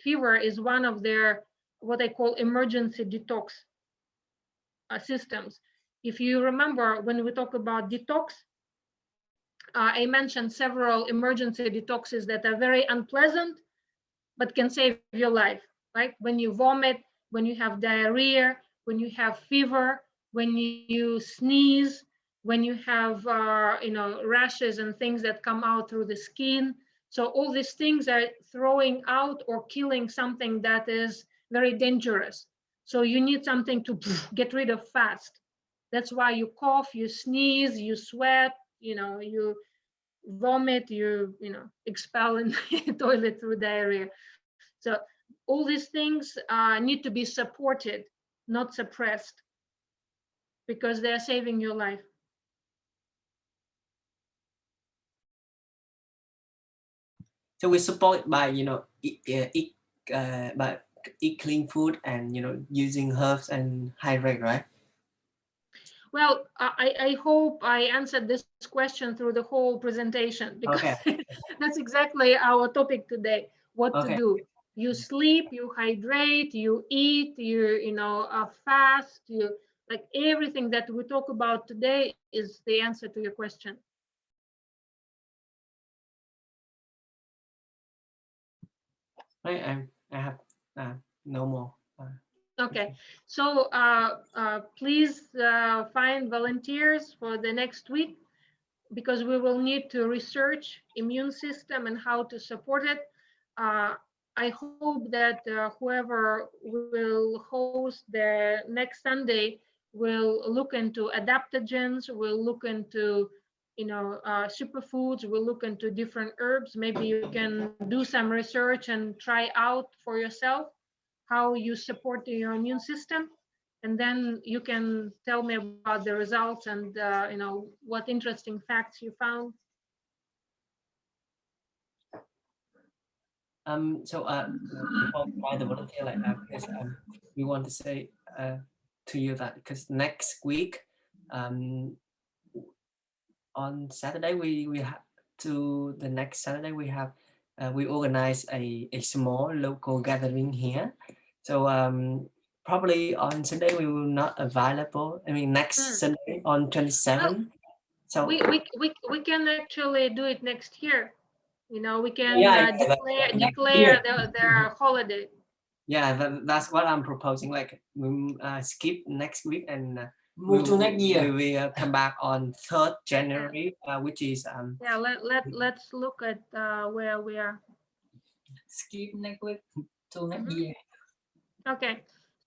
fever is one of their, what I call emergency detox systems. If you remember, when we talk about detox, I mentioned several emergency detoxes that are very unpleasant, but can save your life, right? When you vomit, when you have diarrhea, when you have fever, when you sneeze, when you have, rashes and things that come out through the skin. So all these things are throwing out or killing something that is very dangerous. So you need something to get rid of fast. That's why you cough, you sneeze, you sweat, you vomit, you expel in the toilet through diarrhea. So all these things need to be supported, not suppressed, because they're saving your life.
So we support by by eat clean food and using herbs and hydrate, right?
Well, I hope I answered this question through the whole presentation, because
Okay.
that's exactly our topic today. What
Okay.
to do? You sleep, you hydrate, you eat, you fast, you, like, everything that we talk about today is the answer to your question.
I have no more.
Okay, so please find volunteers for the next week, because we will need to research immune system and how to support it. I hope that whoever will host the next Sunday will look into adaptogens, will look into superfoods, will look into different herbs. Maybe you can do some research and try out for yourself how you support your immune system, and then you can tell me about the results and what interesting facts you found.
So before by the volunteer, because we want to say to you that because next week on Saturday we have to the next Saturday we have we organize a small local gathering here. So probably on Sunday we will not available. I mean next Sunday on 27th. So
we can actually do it next year. We can declare their holiday.
Yeah, that's what I'm proposing. Like skip next week and
move to next year.
We will come back on 3rd January, which is
yeah. Let's look at where we are.
Skip next week to next year.
Okay,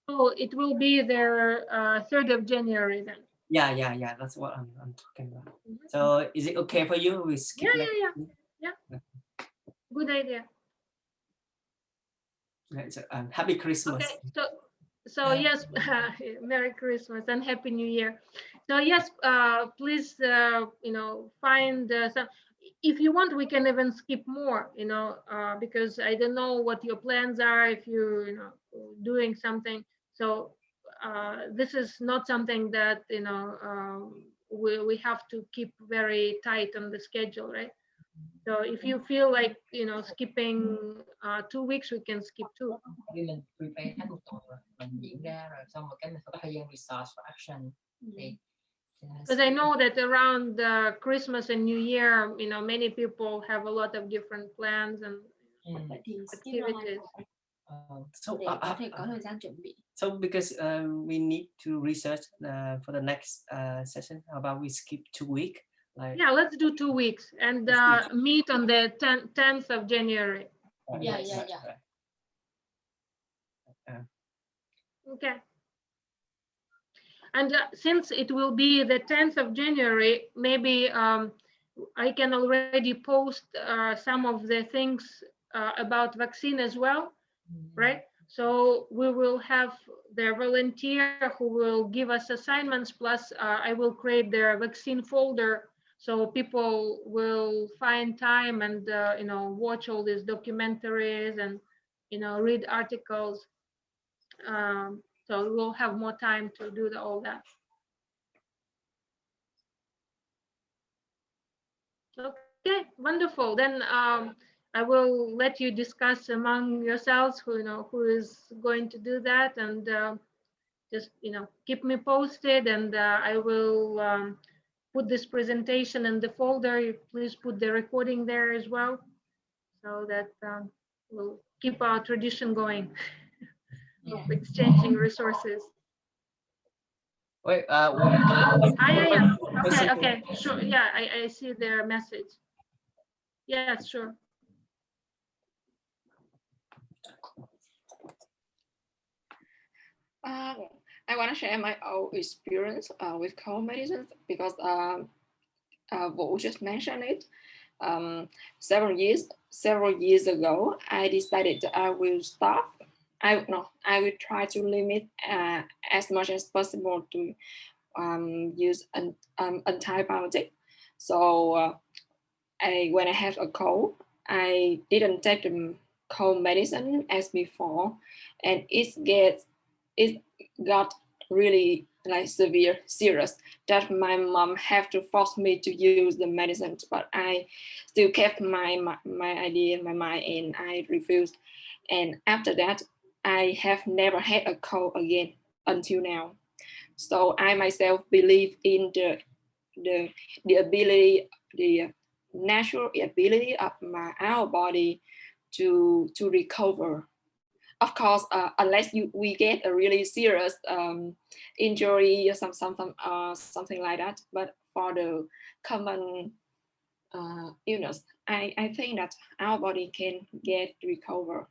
so it will be their 3rd of January then.
Yeah. That's what I'm talking about. So is it okay for you? We skip.
Yeah. Good idea.
Okay, so, Happy Christmas.
Okay, so yes, Merry Christmas and Happy New Year. So yes, please, find some. If you want, we can even skip more, because I don't know what your plans are if you're, doing something. So this is not something that, we have to keep very tight on the schedule, right? So if you feel like, skipping 2 weeks, we can skip 2.
Vì mình prepare hết một tuần rồi, mình diễn ra rồi xong rồi cái mình phải có thời gian research và action.
Because I know that around Christmas and New Year, many people have a lot of different plans and activities.
So
để có thể có thời gian chuẩn bị.
so because we need to research for the next session. How about we skip 2 weeks? Like
Yeah, let's do 2 weeks and meet on the 10th of January.
Yeah.
Okay. And since it will be the 10th of January, maybe I can already post some of the things about vaccine as well, right? So we will have the volunteer who will give us assignments, plus I will create their vaccine folder so people will find time and watch all these documentaries and read articles. So we'll have more time to do all that. Okay, wonderful. Then I will let you discuss among yourselves who is going to do that, and just keep me posted, and I will put this presentation in the folder. Please put the recording there as well, so that we'll keep our tradition going of exchanging resources.
wait,
Yeah. Okay, sure. Yeah, I see their message. Yes, sure.
I want to share my own experience with cold medicine because Vũ just mentioned it. Several years ago, I decided that I will stop. I will try to limit as much as possible to use an antibiotic. So when I have a cold, I didn't take the cold medicine as before, and it got really serious that my mom have to force me to use the medicine, but I still kept my idea in my mind and I refused. And after that, I have never had a cold again until now. So I myself believe in the ability, the natural ability of our body to recover. Of course, unless we get a really serious injury or something like that. But for the common illness, I think that our body can recover.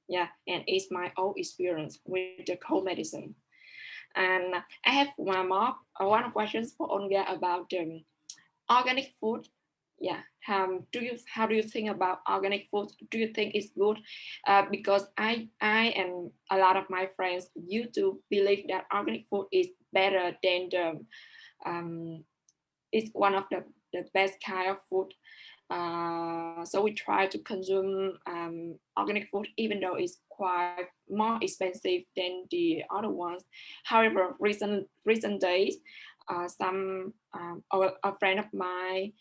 Yeah, and it's my own experience with the cold medicine. And I have one question for Olga about organic food. Yeah, how do you think about organic food? Do you think it's good? Because I and a lot of my friends used to believe that organic food is better than it's one of the best kind of food. So we try to consume organic food, even though it's quite more expensive than the other ones. However, recent days, a friend of mine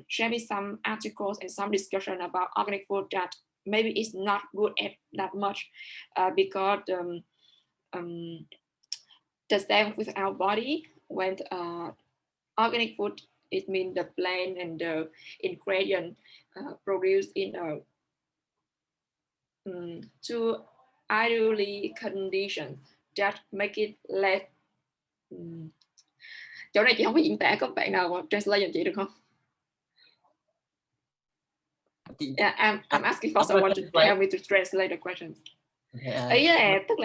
share me some articles and some discussion about organic food that maybe it's not good at that much because the same with our body. When organic food, it means the plant and the ingredient produced in to ideally conditions that make it less. Chỗ này chị không có diễn tả, các bạn nào translate giùm chị được không? Yeah, I'm asking for someone to help me to translate the questions. Ý là tức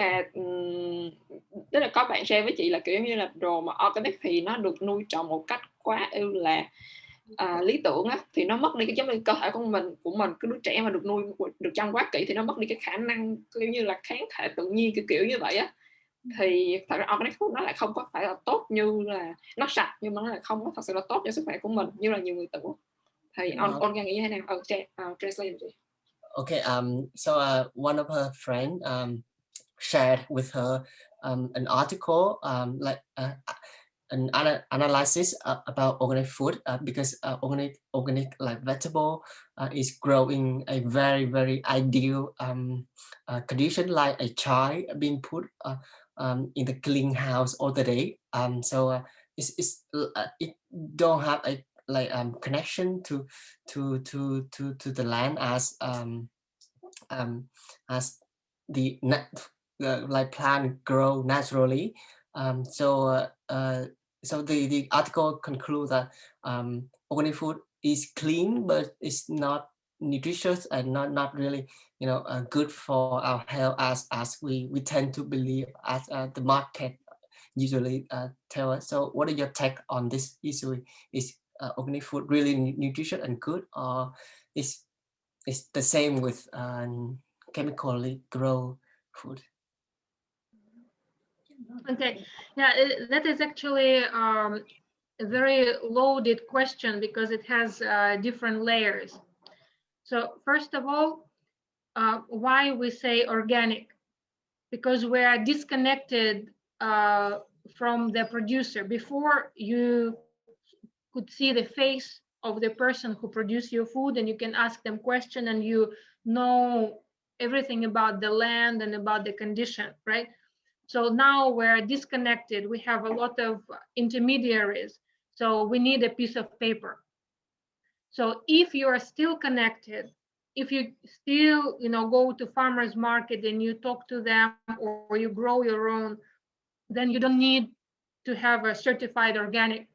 là có bạn share với chị là kiểu như là đồ mà organic thì nó được nuôi trồng một cách quá ư là lý tưởng á, thì nó mất đi cái giống như cơ thể của mình cái đứa trẻ mà được chăm quá kỹ thì nó mất đi cái khả năng kiểu như là kháng thể tự nhiên kiểu như vậy á. Thì thật ra organic food nó lại không có phải là tốt, như là nó sạch nhưng mà nó lại không có thật sự là tốt cho sức khỏe của mình như là nhiều người tưởng. Thì Olga nghĩ thế nào? Translate chị.
Okay, so one of her friends shared with her an article like an analysis about organic food because organic like vegetable is growing a very, very ideal condition, like a child being put in the clean house all the day. So it don't have a connection to the land as as the like plant grow naturally. So the article concludes that organic food is clean, but it's not nutritious and not really good for our health as we tend to believe, as the market usually tell us. So what is your take on this issue? Is organic food really nutritious and good, or is the same with chemically grow food?
Okay, yeah, that is actually a very loaded question because it has different layers. So first of all, why we say organic? Because we are disconnected from the producer. Before, you could see the face of the person who produced your food, and you can ask them question, and you know everything about the land and about the condition, right? So now we're disconnected. We have a lot of intermediaries. So we need a piece of paper. So if you are still connected, if you still, go to farmers market and you talk to them, or you grow your own, then you don't need to have a certified organic,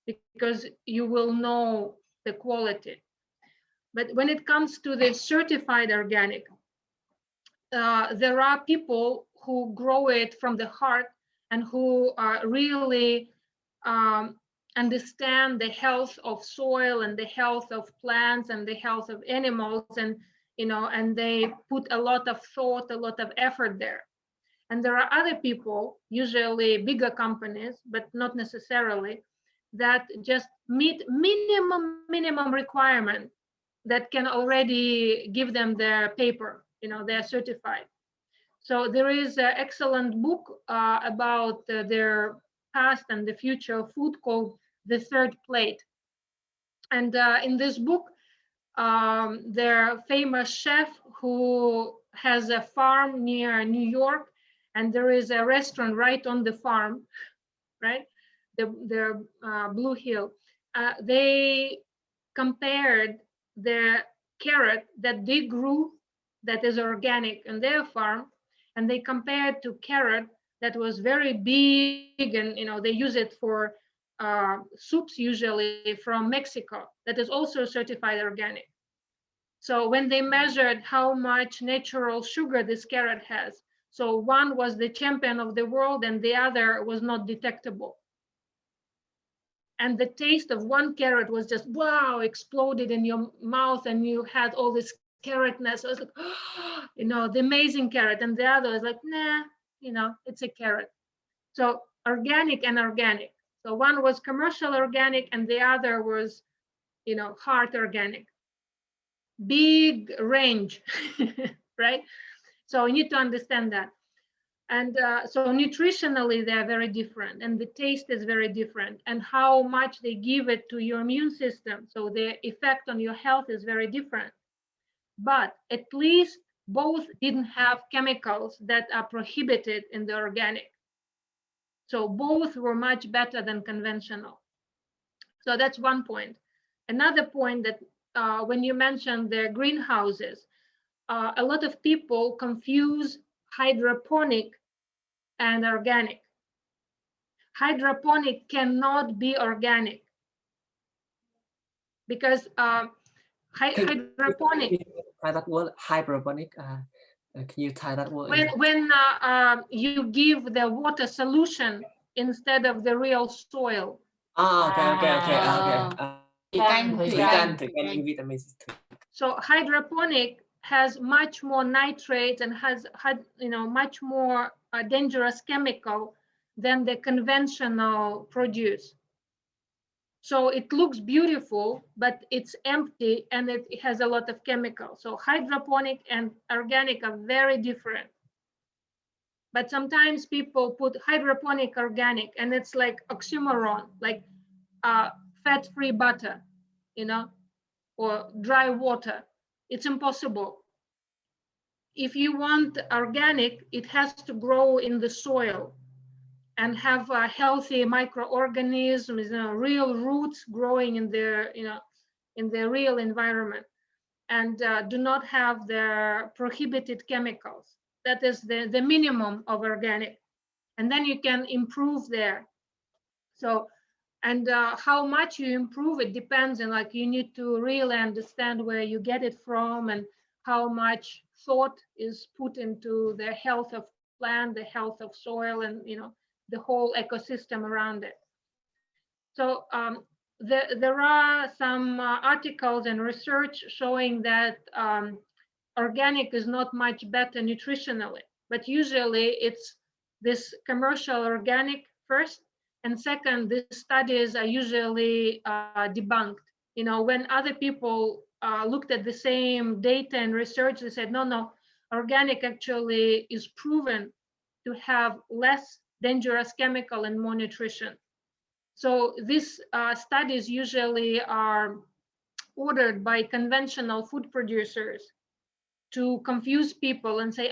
because you will know the quality. But when it comes to the certified organic, there are people who grow it from the heart and who really understand the health of soil and the health of plants and the health of animals, and they put a lot of thought, a lot of effort there. And there are other people, usually bigger companies, but not necessarily, that just meet minimum requirement that can already give them their paper, they're certified. So there is an excellent book about their past and the future of food called The Third Plate. And in this book, their famous chef who has a farm near New York, and there is a restaurant right on the farm, right? The Blue Hill. They compared the carrot that they grew, that is organic, in their farm, and they compared to carrot that was very big, and they use it for soups, usually from Mexico, that is also certified organic. So when they measured how much natural sugar this carrot has, so one was the champion of the world and the other was not detectable. And the taste of one carrot was just, wow, exploded in your mouth, and you had all this carrotness. I was like, the amazing carrot. And the other was like, nah, it's a carrot. So organic and organic. So one was commercial organic and the other was, heart organic. Big range, right? So you need to understand that. And so nutritionally, they are very different, and the taste is very different, and how much they give it to your immune system. So the effect on your health is very different. But at least both didn't have chemicals that are prohibited in the organic. So both were much better than conventional. So that's one point. Another point, that when you mentioned the greenhouses, a lot of people confuse hydroponic and organic. Hydroponic cannot be organic because hydroponic.
Try that word, hydroponic. Can you tie that word?
When you give the water solution instead of the real soil.
Okay. So
hydroponic has much more nitrates and has much more dangerous chemical than the conventional produce. So it looks beautiful, but it's empty and it has a lot of chemicals. So hydroponic and organic are very different. But sometimes people put hydroponic organic and it's like oxymoron, like fat-free butter, or dry water. It's impossible. If you want organic, it has to grow in the soil and have healthy microorganisms, real roots growing in the real environment. and do not have the prohibited chemicals. That is the minimum of organic. And then you can improve there. So, and how much you improve, it depends. And like you need to really understand where you get it from and how much thought is put into the health of plant, the health of soil, and the whole ecosystem around it. So there are some articles and research showing that organic is not much better nutritionally, but usually it's this commercial organic first, and second, these studies are usually debunked. When other people looked at the same data and research, they said, no, organic actually is proven to have less dangerous chemical and more nutrition. So these studies usually are ordered by conventional food producers to confuse people and say,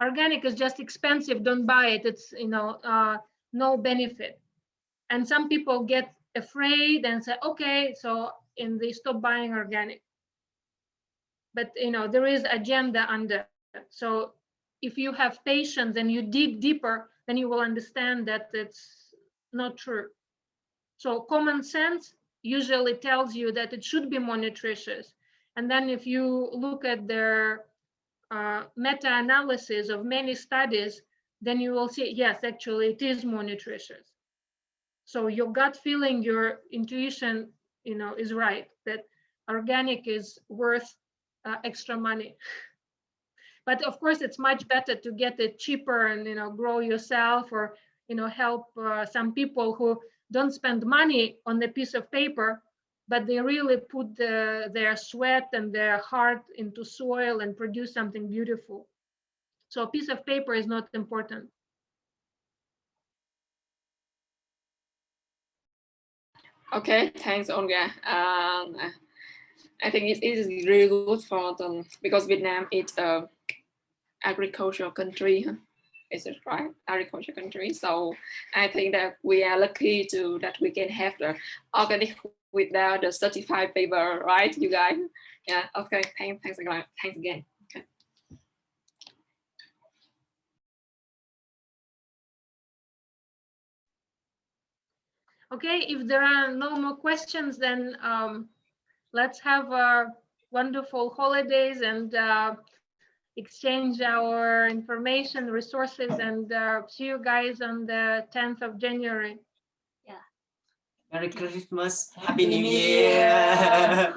organic is just expensive, don't buy it, it's no benefit. And some people get afraid and say, okay, and they stop buying organic. But there is agenda under. So if you have patience and you dig deeper, then you will understand that it's not true. So common sense usually tells you that it should be more nutritious. And then if you look at their meta-analysis of many studies, then you will see, yes, actually it is more nutritious. So your gut feeling, your intuition, is right, that organic is worth extra money. But of course, it's much better to get it cheaper and grow yourself, or help some people who don't spend money on the piece of paper, but they really put their sweat and their heart into soil and produce something beautiful. So a piece of paper is not important.
Okay, thanks, Olga. I think it is really good for them because Vietnam is an agricultural country. Is it right? Agriculture country. So I think that we are lucky that we can have the organic without the certified paper, right, you guys? Yeah. Okay. Thanks again. Thanks again. Okay.
Okay. If there are no more questions, then let's have our wonderful holidays and exchange our information, resources, and see you guys on the 10th of January.
Yeah. Merry Christmas, Happy New Year.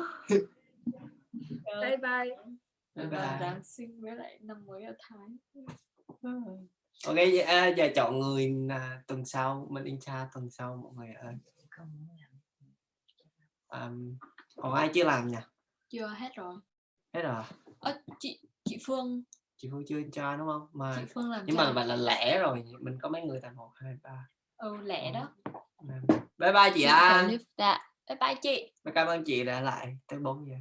Bye bye.
Bye bye.
Giáng sinh với lại năm mới ở Thái.
Ok, giờ chọn người tuần sau, mình Incha tuần sau mọi người ơi. Còn ai chưa làm nhỉ?
Chưa, hết rồi.
Hết rồi.
Chị Phương.
Chị Phương chưa Incha đúng không? Mà
chị Phương làm
nhưng mà bạn là lẻ rồi, mình có mấy người tại 1, 2, 3.
Lẻ đó.
Bye bye chị An.
Bye bye chị.
Cảm ơn chị đã lại tới 4 giờ.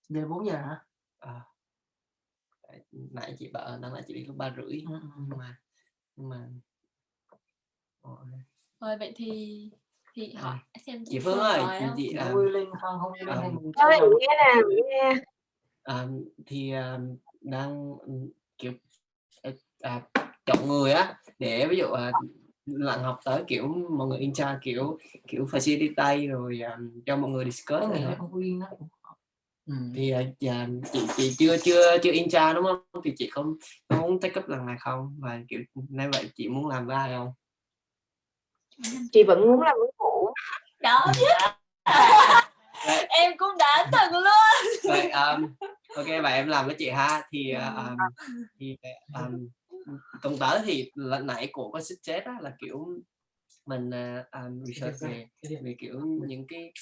Giờ 4 giờ hả?
Nãy chị bảo đang lại chị đi lúc 3:30. Nhưng mà
Rồi vậy thì hỏi xem
chị Phương ơi, chị
Quy Linh không
nghe nè, nghe.
Thì đang kiểu chọn người á, để ví dụ lần học tới kiểu mọi người Incha kiểu facilitate rồi cho mọi người discuss này thôi. Thì chị chưa Incha đúng không? Thì chị không muốn take up lần này không? Và kiểu nếu vậy chị muốn làm với ai không?
Chị vẫn muốn làm với Vũ.
Đó biết. Em cũng đã từng luôn.
Vậy, ok vậy em làm với chị ha. Thì tuần tới thì lần nãy cô có suggest là kiểu mình research về kiểu những cái